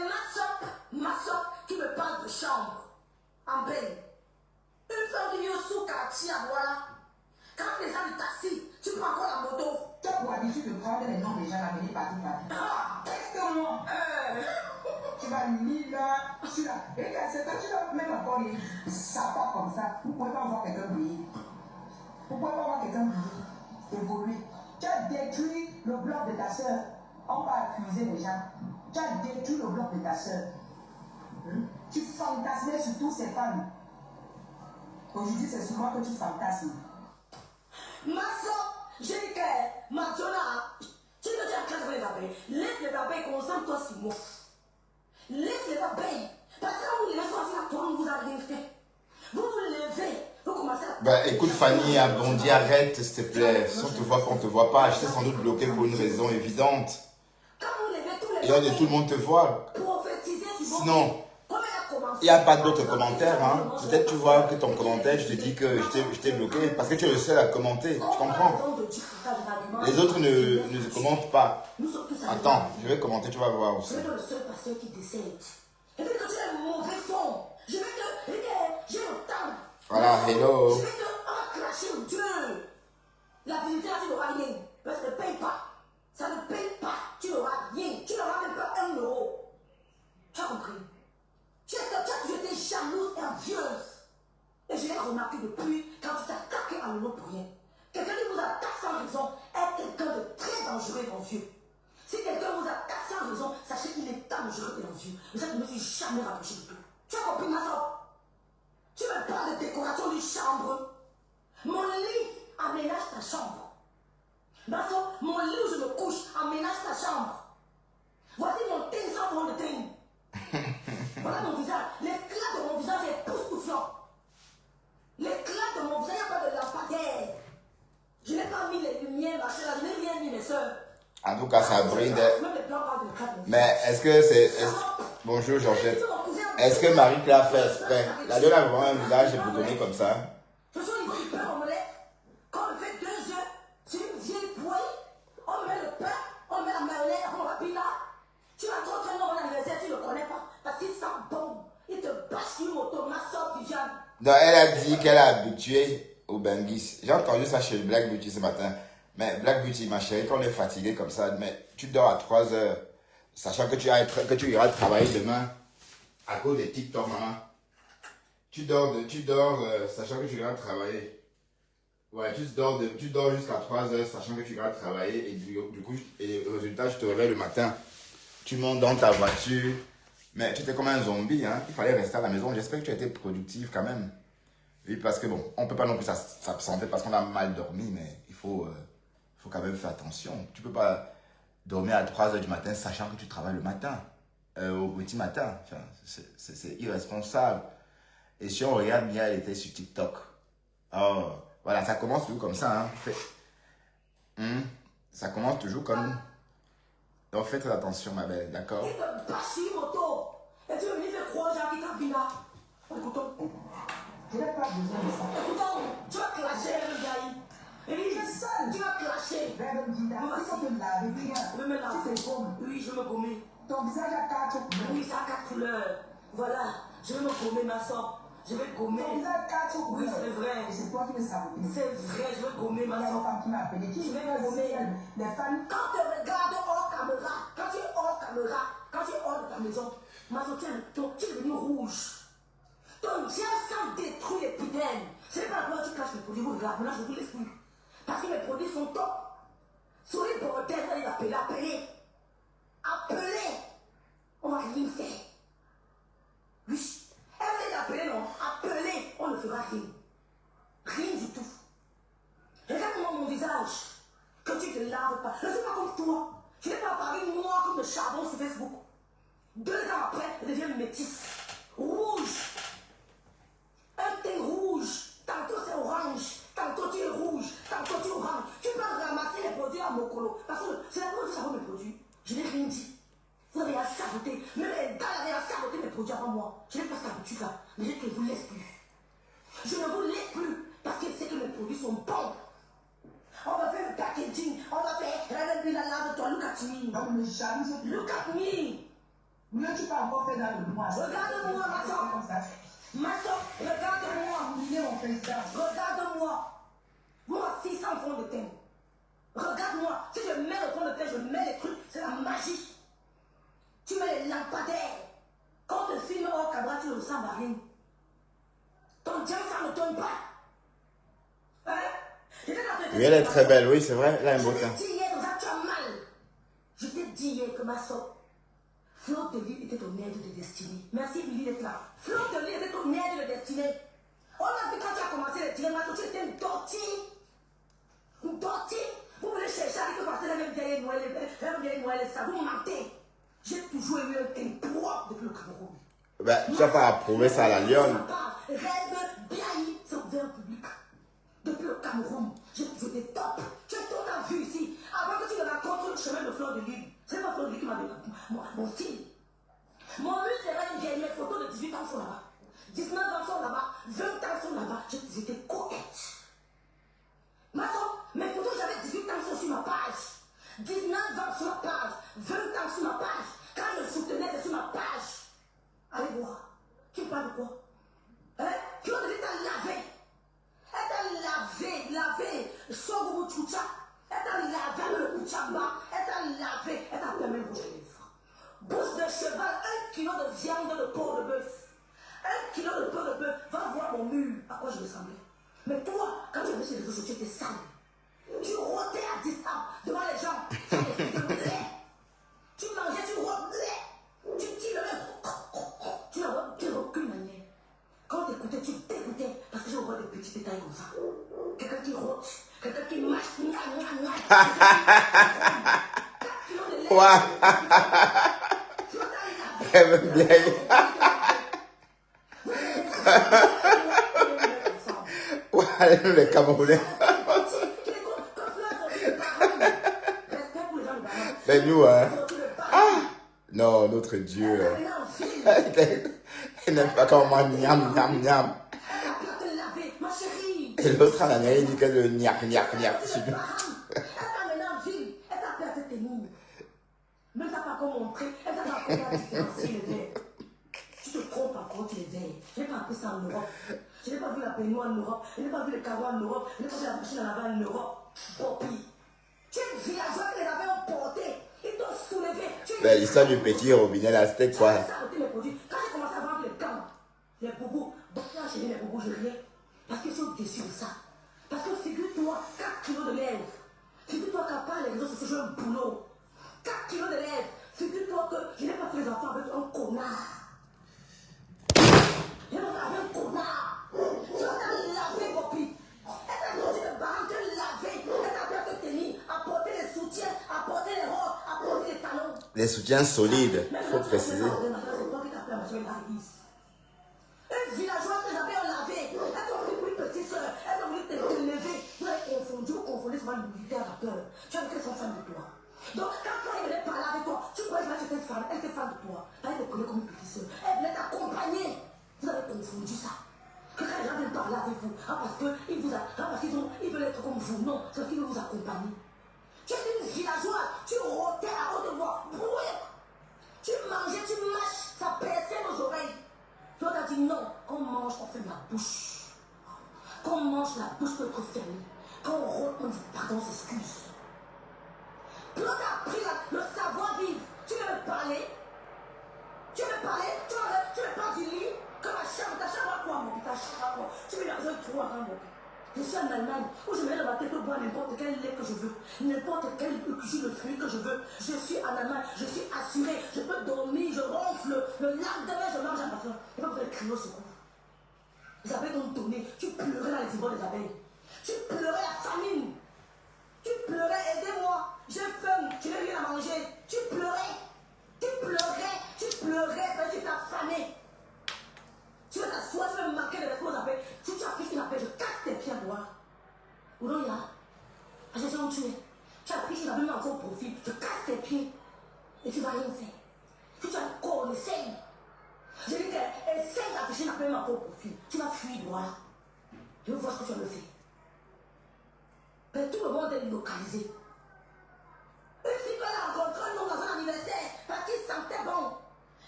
ma soeur qui me parle de chambre. En peine. Une femme qui vient au sous-quartier, voilà. Quand les gens du taxi, tu prends encore la moto. Tu as pour habitude de prendre les noms des gens à venir partir. Ah, Texte-moi. Tu vas lire là, sur la... Et c'est quand tu vas même encore lire, ça part comme ça. Vous ne pouvez pas voir quelqu'un briller. Vous ne pouvez pas voir quelqu'un briller, évoluer. Tu as détruit le bloc de ta soeur. On va accuser les gens. Tu as détruit le bloc de ta soeur. Tu fantasmais sur toutes ces femmes. Aujourd'hui, c'est souvent que tu fantasmes. ma soeur, j'ai dit que Madonna, tu ne tiens qu'à les abeilles. Laisse les abeilles concentre-toi sur moi. Laisse les abeilles. Parce que quand vous les sortir à toi, on vous a rien fait. Vous vous levez, vous commencez à... Bah écoute Fanny, Abondi, arrête s'il te plaît. Si on te voit, qu'on ne te voit pas, je t'ai sans doute bloqué pour une raison évidente. Quand vous levez tous les Et tout le monde te voit. prophétiser sur vos... Sinon, Comment elle a commencé? il n'y a pas d'autres commentaires. Hein. Peut-être tu vois que ton commentaire, je te dis que je t'ai bloqué parce que tu es le seul à commenter. Tu comprends? Les autres ne commentent pas. Attends, je vais commenter, tu vas voir aussi. Je vais être le seul pasteur qui décède. Et puis quand tu as un mauvais fond, je vais te... J'ai le temps. Voilà, hello. Je vais te reclasher Dieu. La vérité, là, tu n'auras rien. Parce que ne paye pas. Ça ne paye pas. Tu n'auras rien. Tu n'auras même pas 1 euro. Tu as compris? Tu as toujours été jalouse et envieuse. Et je l'ai remarqué depuis quand tu t'es attaqué à un autre pour rien. Quelqu'un qui vous attaque sans raison est quelqu'un de très dangereux et envieux. Si quelqu'un vous attaque sans raison, sachez qu'il est dangereux et envieux. Mais ça, je ne me suis jamais rapproché de toi. Tu as compris, ma soeur? Tu me parles de décoration d'une chambre. Mon lit aménage ta chambre. Ma soeur, mon lit où je me couche aménage ta chambre. Voici mon teint sans fond de teint. Voilà mon visage. L'éclat de mon visage est époustouflant. L'éclat de mon visage, il n'y a pas de lampadaire. Je n'ai pas mis les lumières, machin là, je n'ai rien mis, mes soeurs. En tout cas, ça brille. Même les plans parlent de l'éclat de mon visage. Mais est-ce que c'est... Bonjour Georgette. Est-ce que Marie-Claire fait exprès? La donne a vraiment un visage boutonné comme ça. Je suis au niveau du pain omelette. Quand on fait 2 œufs, c'est une vieille poêle. On met le pain, on met la mayonnaise, on rapide là. Tu vas trop traîner mon anniversaire, tu ne le connais pas. Parce qu'il sent bon. Il te bâche sur une moto, ma soeur qui vient. Donc, elle a dit qu'elle est habituée au bangis. J'ai entendu ça chez Black Beauty ce matin. Mais Black Beauty, ma chérie, quand on est fatigué comme ça, mais tu dors à 3 heures, sachant que tu iras travailler demain à cause des TikTok, maman. Tu dors, sachant que tu iras travailler. Ouais, tu dors jusqu'à 3 heures, sachant que tu iras travailler. Et du coup, le résultat, je te réveille le matin. Tu montes dans ta voiture. Mais tu étais comme un zombie, hein. Il fallait rester à la maison. J'espère que tu as été productive quand même. Oui, parce que bon, on ne peut pas non plus s'absenter parce qu'on a mal dormi, mais il faut quand même faire attention. Tu ne peux pas dormir à 3 heures du matin sachant que tu travailles le matin, au petit matin. Enfin, c'est irresponsable. Et si on regarde bien, elle était sur TikTok. Oh, voilà, ça commence toujours comme ça. Hein. Ça commence toujours comme... Donc faites très attention, ma belle, d'accord? Il te bâche sur une moto. Et tu veux venir faire croire aux gens qui t'habillent là. Écoutons. Je n'ai pas besoin de ça. Écoutons, tu vas clasher le gars. Et lui, tu vas clasher. Madame Dida, il faut te laver bien. Je veux me laver. Tu fais comme. Oui, je veux me gommer. Ton visage a 4 couleurs. Oui, ça a 4 couleurs. Voilà, je vais me gommer ma soeur. Je vais gommer. Ton visage a 4 couleurs. Oui, c'est vrai. Et c'est toi qui me sabotes. C'est vrai, je vais gommer Il y ma a une soeur. femme qui m'a appelé. Qui Je vais veut gommer. les femmes. Quand tu regardes hors caméra, quand tu es hors caméra, quand tu es hors de ta maison, ma soeur, tu es devenu rouge. Ton gel sang détruit l'épidème. C'est pas la première fois que tu caches mes produits. Vous regardez, là, je vous laisse plus. Parce que mes produits sont top. Sur les bordels, vous allez appeler. On va rien faire. Oui. Elle va l'appeler, non. Appeler, on ne fera rien. Rien du tout. Regarde-moi mon visage. Que tu te laves pas. Je ne suis pas comme toi. Je n'ai pas apparu noir comme le charbon sur Facebook. 2 ans après, je deviens métisse. Rouge. Un teint rouge. Tantôt c'est orange. Tantôt tu es rouge. Tantôt tu es orange. Tu peux ramasser les produits à Mokolo. Parce que c'est la première fois que ça va mes produits. Je n'ai rien dit. Vous avez à saboter. Même les gars avaient à saboter mes produits avant moi. Je n'ai pas cette habitude là. Mais je ne vous laisse plus. Je ne vous laisse plus. Parce que c'est que mes produits sont bons. On va faire le packaging. On va faire la lave de toi. Look at me. Non, mais jamais. Look at me. Mieux tu peux encore faire dans le mois. Regarde-moi, ma soeur. Comme ça. Ma soeur, regarde-moi. Oubliez, on fait ça. Regarde-moi. Moi, 600 fonds de teint. Regarde-moi. Si je mets le fond de teint, je mets les trucs. C'est la magie. Tu mets les lampadaires. Quand tu filmes hors caméra, tu ne ressembles à rien. Ton diable, ça ne tourne pas. Hein? Oui, elle est très belle, oui, c'est vrai, elle a un beau Je teint. t'ai dit hier, comme ça, tu as mal. Je t'ai dit hier que ma soeur, Fleur de Lille était ton aide de destinée. Merci, Billy, d'être là. Fleur de Lille était ton aide de destinée. On a vu quand tu as commencé à tirer, ma soeur, tu étais une tortille. Une tortille. Vous voulez chercher à passer la même vieille Noël, ça, vous mentez. J'ai toujours eu un teint propre depuis le Cameroun. Ben, tu vas pas approuver ça à la lionne. Rêve bien, c'est ouvert public. Depuis le Cameroun, j'ai toujours été top. Tu as tout à vu ici. Avant que tu me racontes le chemin de Fleur de Lille, c'est pas Fleur de Lille qui m'a donné mon style. Mon muscle est là, mes photos de 18 ans sont là-bas. 19 ans sont là-bas. 20 ans sont là-bas. J'ai toujours été coquette. Ma soeur, mes photos, j'avais 18 ans sont sur ma page. 19 ans sur ma page. 20 ans sur ma page. Quand je soutenais, c'est sur ma page. Allez voir. Tu parles de quoi? Hein? Fleur de Lille t'a lavé. Elle t'a lavé. Sors au tchoucha. Elle t'a lavé le kouchamba. Elle t'a lavé. Elle t'a permis de rouge les lèvres. Bouche de cheval, 1 kilo de viande de porc de bœuf. 1 kilo de porc de bœuf. Va voir mon mur. À quoi je ressemblais. Mais toi, quand tu avais sur les réseaux sociaux, tu étais sale. Tu rôtais à distance devant les gens. Tu mangeais, tu rôtais. Tu tirais. Tu n'avais aucune manière. Quand t'écoutais, tu t'écoutais. Parce que j'ai horreur des petits détails comme ça. Quelqu'un qui rôte. Quelqu'un qui mâche. Ouah. Elle veut bien. Ouah, elle aime les Camerounais. Mais nous, hein. Ah, Non, notre Dieu. Elle est en ville. Elle n'aime pas comment niam, niam, niam. Elle a peur de laver, ma chérie. Et l'autre en Amérique dit que le niac, niac, niac. Elle t'a mené en ville. Elle t'a peur de tenir. Mais elle t'a pas encore montré. Elle t'a pas encore différencier les verres. Tu te trompes encore, tu les verres. Je n'ai pas appris ça en Europe. Je n'ai pas vu la peignoir en Europe. Je n'ai pas vu le carreau en Europe. Je n'ai pas vu la machine à laver en Europe. Poppy. Tu es une villageoise qui les avait emportés. Ils t'ont soulevé. Ben, l'histoire du petit robinet là, c'était quoi? J'ai saboté mes produits. Quand j'ai commencé à vendre les gants, les boubous, bon, j'ai acheté les boubous, je riais. Parce que je suis au-dessus de ça. Parce que figure-toi, 4 kilos de lèvres. Figure-toi qu'à part les réseaux sociaux, j'ai un boulot. 4 kilos de lèvres. Figure-toi que je n'ai pas fait les enfants avec un connard. Je n'ai pas fait avec un connard. Tu vas t'en laver, Poppy. Elle t'a sorti de baran, te laver. Elle t'a bien te tenir, apporter les soutiens, apporter les robes, apporter les talons. Les soutiens solides, il faut préciser. Une villageoise que j'avais lavé, elle t'a pris pour une petite soeur, elle t'a voulu te lever. Vous avez confondu, vous confondez souvent l'humilité à la peur. Tu as qu'elle soit fan de toi. Donc quand toi elle venait parler avec toi, tu croyais que j'étais fan, elle était fan de toi. Elle te prenait comme une petite soeur. Elle voulait t'accompagner. Vous avez confondu ça. Que quand les gens viennent parler avec vous, parce qu'ils veulent être comme vous, non, c'est parce qu'ils veulent vous accompagner. Tu es une villageoise, tu rôtais à haute voix, brouille. Tu mangeais, tu mâches, ça perçait nos oreilles. Toi, tu as dit non, quand on mange, on fait de la bouche. Quand on mange, la bouche peut être fermée. Quand on rôte, on dit pardon, on s'excuse. Toi, tu as appris le savoir-vivre. Tu veux me parler? Tu veux me parler? Tu veux pas du lit? Comme ta chambre à quoi, mon ta chambre à quoi? Tu veux la besoin de trouver un mon. Je suis en Allemagne où je me lève à tête pour boire n'importe quel lait que je veux, n'importe quel jus de fruits que je veux. Je suis en Allemagne, je suis assuré, je peux dormir, je ronfle, le lendemain je mange à ma faim. Et pas vous allez crier au secours. Les abeilles t'ont donné, tu pleurais dans les ivoires des abeilles. Tu pleurais la famine. Tu pleurais, aidez-moi, j'ai faim, je n'ai rien à manger. Tu pleurais, parce que tu t'as fané. Tu veux t'asseoir, tu veux marquer les restos aux abeilles. Si tu as fait une appel, je casse tes pieds à boire. Ou non, il y a. Parce que tu es. Tu as pris une appel encore au profil, je casse tes pieds. Et tu ne vas rien faire. Si tu as le corps, on essaye. Je dis qu'essaye d'afficher une appel encore au profil. Tu vas fuir, voilà. Je veux voir ce que tu vas me faire. Mais tout le monde est localisé. Une fille qu'elle a rencontré un homme dans un anniversaire parce qu'il sentait bon.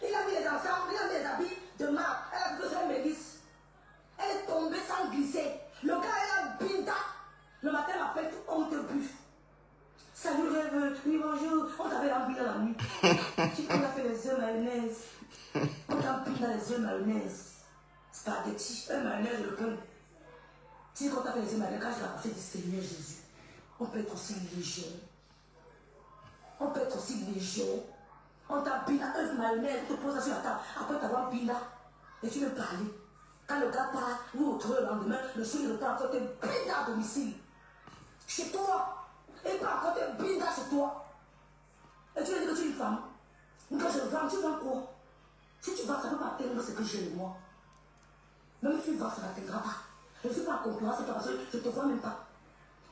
Il a mis les ensembles, il a mis les habits de marque. Elle a dit que c'est un mélis. Elle est tombée sans glisser. Le gars, elle a binda. Le matin, elle m'appelle, on te buffe. Salut rêve, oui bonjour. On t'avait rempli dans la nuit. On a fait les œufs mayonnaise. On t'a rempli dans les œufs mayonnaise. Spaghetti, un mayonnaise et le pain. Tu dis qu'on t'a fait les œufs mayonnaise, quand j'ai accouché du Seigneur Jésus, on peut être aussi léger. On peut être aussi léger. On t'a binda œuf mayonnaise, tu te poses sur la table. Après t'avoir binda. Et tu veux parler. Quand le gars part, vous vous retrouvez le lendemain, le soir il repart encore te binda à domicile. Chez toi. Et pas encore te binda chez toi. Et tu veux dire que tu es une femme. Quand je vends, tu vends quoi? Si tu vends, ça ne peut pas atteindre ce que j'ai moi. Même si tu vends, ça n'atteindra pas. Je ne suis pas en concurrence, c'est pas parce que je ne te vois même pas.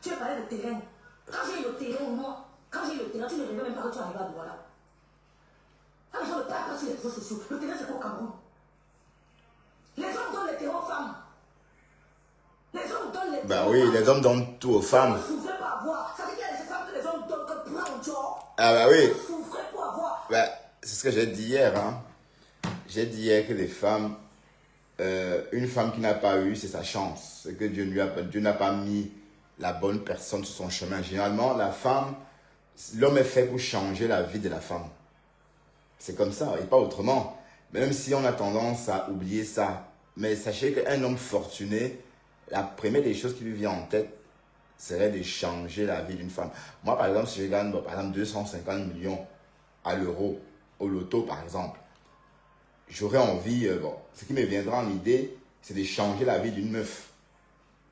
Tu veux parler de terrain. Quand j'ai eu le terrain, moi, quand j'ai eu le terrain, tu ne rêvais même pas que tu arrives à Douala. Quand les gens ne parlent pas sur les réseaux sociaux, le terrain c'est quoi au Cameroun? Les hommes donnent les terrains aux femmes. Les hommes donnent les terrains. Bah oui, les hommes donnent tout aux femmes. Vous ne souffrez pas avoir. Ça veut dire qu'il y a des femmes que les hommes donnent que pour un job. Ah bah oui. Vous souffrez pour avoir. Bah, c'est ce que j'ai dit hier. Hein. J'ai dit hier que les femmes, une femme qui n'a pas eu, c'est sa chance. C'est que Dieu n'a pas mis la bonne personne sur son chemin. Généralement, la femme, l'homme est fait pour changer la vie de la femme. C'est comme ça, et pas autrement. Même si on a tendance à oublier ça. Mais sachez qu'un homme fortuné, la première des choses qui lui vient en tête, serait de changer la vie d'une femme. Moi, par exemple, si je gagne par exemple 250 millions à l'euro, au loto par exemple, j'aurais envie, ce qui me viendra en idée, c'est de changer la vie d'une meuf.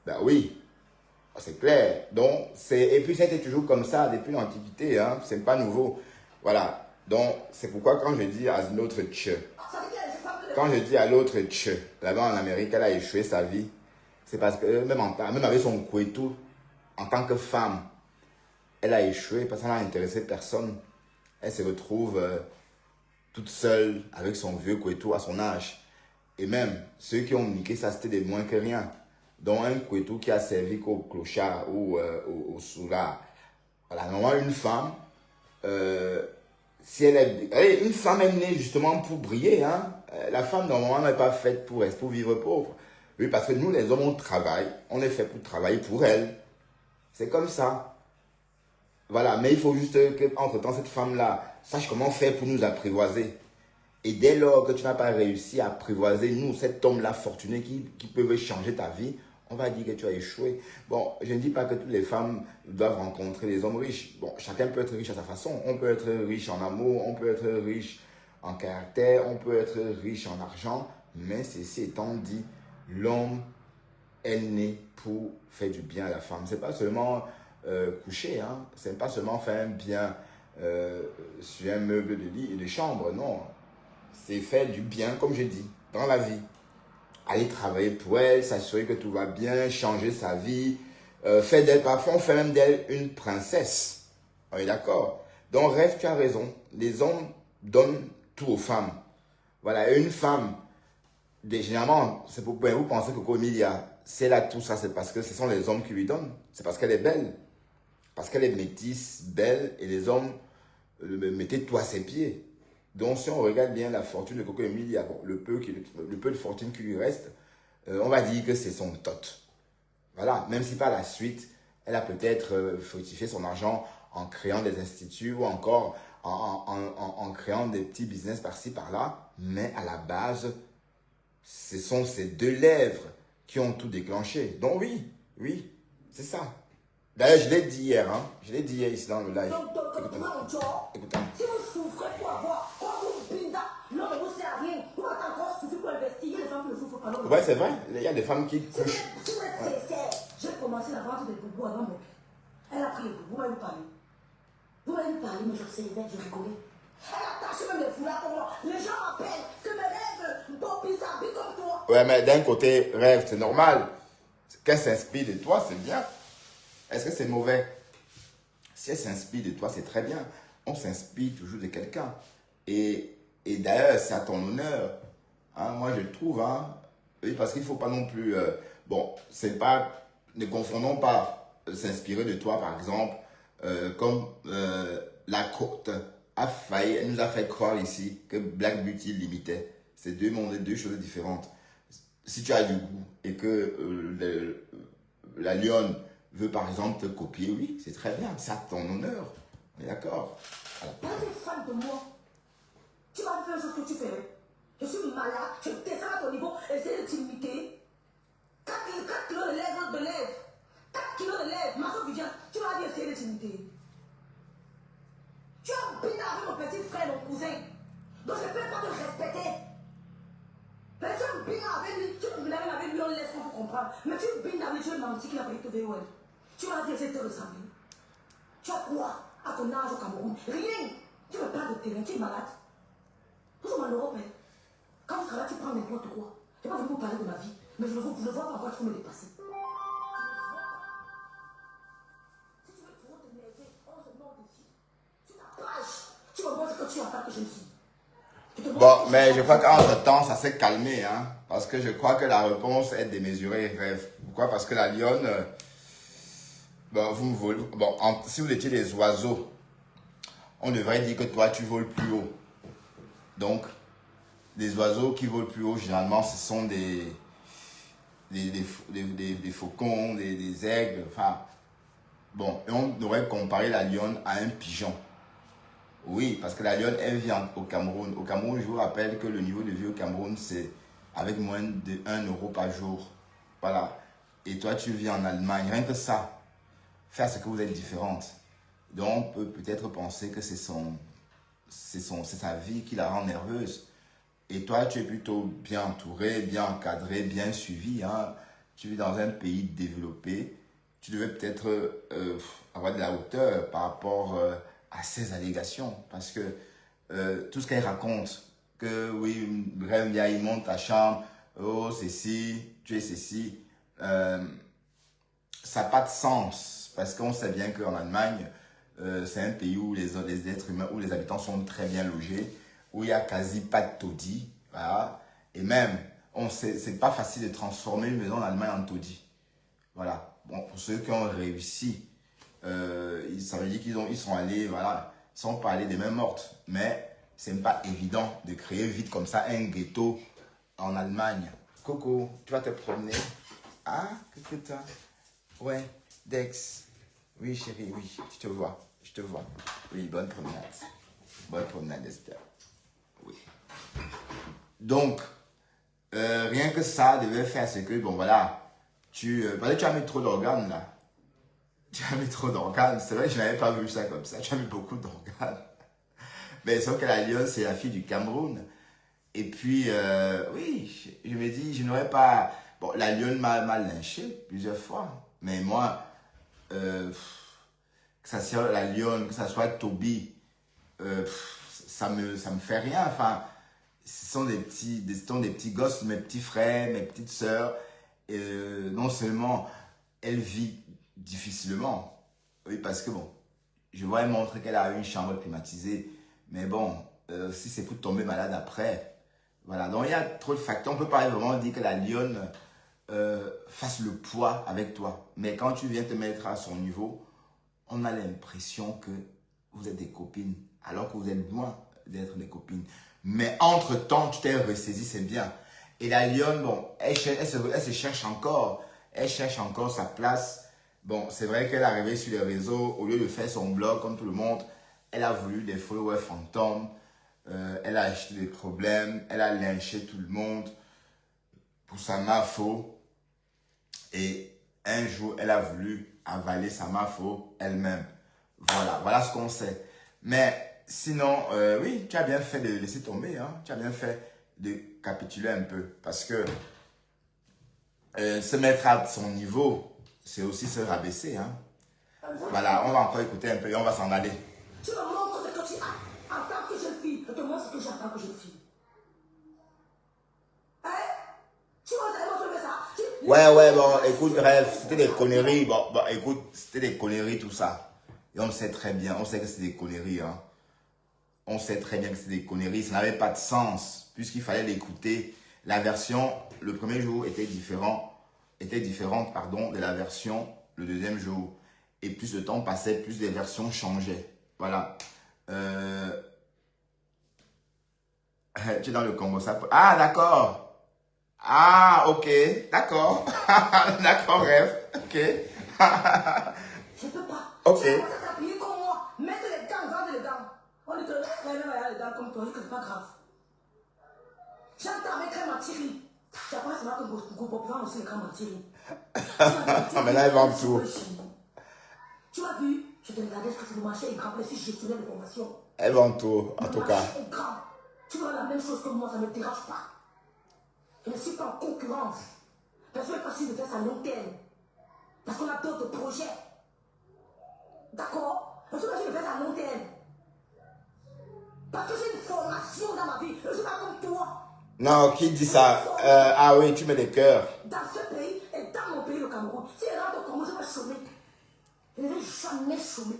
Ben oui, c'est clair. Donc, et puis c'était toujours comme ça depuis l'Antiquité, hein, c'est pas nouveau. Voilà. Donc, c'est pourquoi quand je dis à l'autre quand je dis à l'autre là-bas en Amérique, elle a échoué sa vie, c'est parce que même avec son couetou, en tant que femme, elle a échoué parce qu'elle n'a intéressé personne. Elle se retrouve toute seule avec son vieux couteau à son âge. Et même, ceux qui ont niqué ça, c'était des moins que rien. Donc, un couteau qui a servi qu'au clochard ou au soulard. Voilà, normalement, une femme, si elle est... Une femme est née justement pour briller. Hein? La femme, normalement, n'est pas faite pour vivre pauvre. Oui, parce que nous, les hommes, on travaille. On est fait pour travailler pour elle. C'est comme ça. Voilà, mais il faut juste qu'entre-temps, cette femme-là sache comment faire pour nous apprivoiser. Et dès lors que tu n'as pas réussi à apprivoiser, nous, cet homme-là fortuné qui peut changer ta vie, on va dire que tu as échoué. Bon, je ne dis pas que toutes les femmes doivent rencontrer des hommes riches. Bon, chacun peut être riche à sa façon. On peut être riche en amour, on peut être riche en caractère, on peut être riche en argent. Mais ceci étant dit, l'homme est né pour faire du bien à la femme. Ce n'est pas seulement coucher, hein. Ce n'est pas seulement faire un bien sur un meuble de lit et de chambre, non. C'est faire du bien, comme je dis, dans la vie. Aller travailler pour elle, s'assurer que tout va bien, changer sa vie, faire d'elle, parfois on fait même d'elle une princesse. On est d'accord? Donc rêve, tu as raison. Les hommes donnent tout aux femmes. Voilà, et une femme, généralement, c'est pour vous penser que Coco Emilia, si elle a tout ça, c'est parce que ce sont les hommes qui lui donnent. C'est parce qu'elle est belle. Parce qu'elle est métisse, belle, et les hommes mettaient tout à ses pieds. Donc, si on regarde bien la fortune de Coco Emilia, bon, le peu de fortune qui lui reste, on va dire que c'est son tot. Voilà, même si par la suite, elle a peut-être fructifié son argent en créant des instituts ou encore en créant des petits business par-ci, par-là. Mais à la base, ce sont ces deux lèvres qui ont tout déclenché. Donc oui, c'est ça. D'ailleurs, je l'ai dit hier, hein. Je l'ai dit hier ici dans le live. Écoutez. Si vous souffrez pour avoir, quand vous binda, l'homme ne vous sert à rien. Vous êtes encore souffrir pour investir, les femmes ne souffrent pas. Ouais, c'est vrai. Il y a des femmes qui couchent. Si vous êtes sincère, j'ai commencé la vente des boubous avant mon père. Elle a pris les boubous, elle m'a parlé. Vous m'avez parlé, mais je sais, je rigolais. Elle a taché même les foulards pour moi. Les gens m'appellent que mes rêves, bon, bizarre, comme toi. Ouais, mais d'un côté, rêve, c'est normal. Qu'elle s'inspire de toi, c'est bien. Est-ce que c'est mauvais? Si elle s'inspire de toi, c'est très bien. On s'inspire toujours de quelqu'un. Et d'ailleurs, c'est à ton honneur. Hein, moi, je le trouve. Hein. Oui, parce qu'il ne faut pas non plus... bon, c'est pas... Ne confondons pas s'inspirer de toi, par exemple, comme la côte a failli... Elle nous a fait croire ici que Black Beauty l'imitait. C'est deux mondes, deux choses différentes. Si tu as du goût et que la lionne veut par exemple te copier, oui, c'est très bien, c'est à ton honneur. On est d'accord. Quand tu es fan de moi, tu vas faire ce que tu fais. Je suis malade, je descends à ton niveau, essaie de t'imiter. 4 kilos de lèvres, 4 kilos de lèvres, ma soeur Viviane, tu vas bien essayer de t'imiter. Tu as bine avec mon petit frère, mon cousin, donc je ne peux pas te respecter. Mais tu as bine avec lui, tu bine avec lui, on laisse pour comprendre. Mais tu bine avec lui, tu es menti qu'il a pris te VOL. Tu vas dire c'est te ressembler. Tu as quoi à ton âge au Cameroun? Rien. Tu veux pas de terrain, tu es malade. Nous sommes en Europe. Hein. Quand tu travailles, tu prends n'importe quoi. Je n'ai pas voulu vous parler de ma vie, mais je vois par quoi tu peux me dépasser. Si tu veux trop t'énerver, on se met au défi. Tu t'approches. Tu me montres que tu as pas que je suis. Bon, mais je crois qu'entre-temps, ça s'est calmé. Hein, parce que je crois que la réponse est démesurée. Rêve. Pourquoi? Parce que la lionne... bon, vous me volez. Bon, si vous étiez des oiseaux, on devrait dire que toi, tu voles plus haut. Donc, les oiseaux qui volent plus haut, généralement, ce sont des faucons, des aigles. Enfin, bon, et on devrait comparer la lionne à un pigeon. Oui, parce que la lionne, elle vit au Cameroun. Au Cameroun, je vous rappelle que le niveau de vie au Cameroun, c'est avec moins de 1 euro par jour. Voilà. Et toi, tu vis en Allemagne. Rien que ça. Faire ce que vous êtes différente. Donc, on peut peut-être penser que c'est sa vie qui la rend nerveuse. Et toi, tu es plutôt bien entouré, bien encadré, bien suivi. Hein. Tu vis dans un pays développé. Tu devais peut-être avoir de la hauteur par rapport à ces allégations. Parce que tout ce qu'elle raconte, que oui, bref, il monte ta chambre, oh, ceci, tu es ceci, ça n'a pas de sens. Parce qu'on sait bien qu'en Allemagne, c'est un pays où les êtres humains, où les habitants sont très bien logés, où il n'y a quasi pas de taudis. Voilà. Et même, c'est pas facile de transformer une maison en Allemagne en taudis. Voilà. Bon, pour ceux qui ont réussi, ça veut dire ils sont allés, voilà, ils sont pas allés des mains mortes. Mais c'est pas évident de créer vite comme ça un ghetto en Allemagne. Coco, tu vas te promener? Ah, qu'est-ce que t'as? Ouais, Dex. Oui, chérie, oui, je te vois. Je te vois. Oui, bonne promenade. Bonne promenade, Esther. Oui. Donc, rien que ça devait faire ce que, bon, voilà, tu as mis trop d'organes, là. Tu as mis trop d'organes. C'est vrai que je n'avais pas vu ça comme ça. Tu as mis beaucoup d'organes. Mais sauf que la lionne, c'est la fille du Cameroun. Et puis, oui, je me dis, je n'aurais pas... Bon, la lionne m'a lynché plusieurs fois. Mais moi, que ça soit la lionne, que ça soit Toby, ça me fait rien. Enfin, ce sont des petits gosses, mes petits frères, mes petites sœurs. Non seulement, elle vit difficilement. Oui, parce que bon, je vois elle montrer qu'elle a une chambre climatisée. Mais bon, si c'est pour tomber malade après... Voilà, donc il y a trop de facteurs. On ne peut pas vraiment dire que la lionne fasse le poids avec toi. Mais quand tu viens te mettre à son niveau, on a l'impression que vous êtes des copines, alors que vous êtes loin d'être des copines. Mais entre-temps, tu t'es ressaisi, c'est bien. Et la lionne, bon, elle se cherche encore. Elle cherche encore sa place. Bon, c'est vrai qu'elle est arrivée sur les réseaux, au lieu de faire son blog comme tout le monde, elle a voulu des followers fantômes. Elle a acheté des problèmes, elle a lynché tout le monde pour sa mafo. Et un jour, elle a voulu avaler sa mafo elle-même. Voilà ce qu'on sait. Mais sinon, oui, tu as bien fait de laisser tomber. Hein. Tu as bien fait de capituler un peu. Parce que se mettre à son niveau, c'est aussi se rabaisser. Hein. Voilà, on va encore écouter un peu et on va s'en aller. Tu me montres ce que tu as en tant que jeune fille. Je te montre ce que j'ai en tant que jeune fille. Hein? Tu vas montrer ça? Ouais, bon, écoute, bref, c'était des conneries. Bon, écoute, c'était des conneries tout ça. Et on sait très bien, on sait que c'est des conneries. Hein. On sait très bien que c'est des conneries. Ça n'avait pas de sens, puisqu'il fallait l'écouter. La version, le premier jour était différente, de la version le deuxième jour. Et plus le temps passait, plus les versions changeaient. Voilà. Tu es dans le Congo, ça peut... Ah, d'accord. Ah, ok. D'accord. D'accord, rêve. Ok. Je peux pas. Ok. Tu vas t'appuyer comme moi. Mettre les gants, vendre les gants. On est les gants comme toi, que c'est pas grave. J'entends avec crème en Thierry. J'apprends seulement que vous pouvez aussi les crèmes en Thierry. Mais là, ils vendent tout. Tu as vu? Je te regardais parce que le marché est grand, mais si je gestionnaire de formation. Elles vendent tout, en tout cas. Le marché est grand. Tu vois la même chose que moi, ça ne me dérange pas. Je ne suis pas en concurrence. Parce que je suis de faire ça long terme. Parce qu'on a d'autres projets. D'accord? Je suis pas de faire ça long terme. Parce que j'ai une formation dans ma vie. Je ne suis pas comme toi. Non, qui dit ça? Ah oui, tu mets des cœurs. Dans ce pays et dans mon pays, le Cameroun, si elle rentre au Congo, je vais chômer. Je ne vais jamais chômer.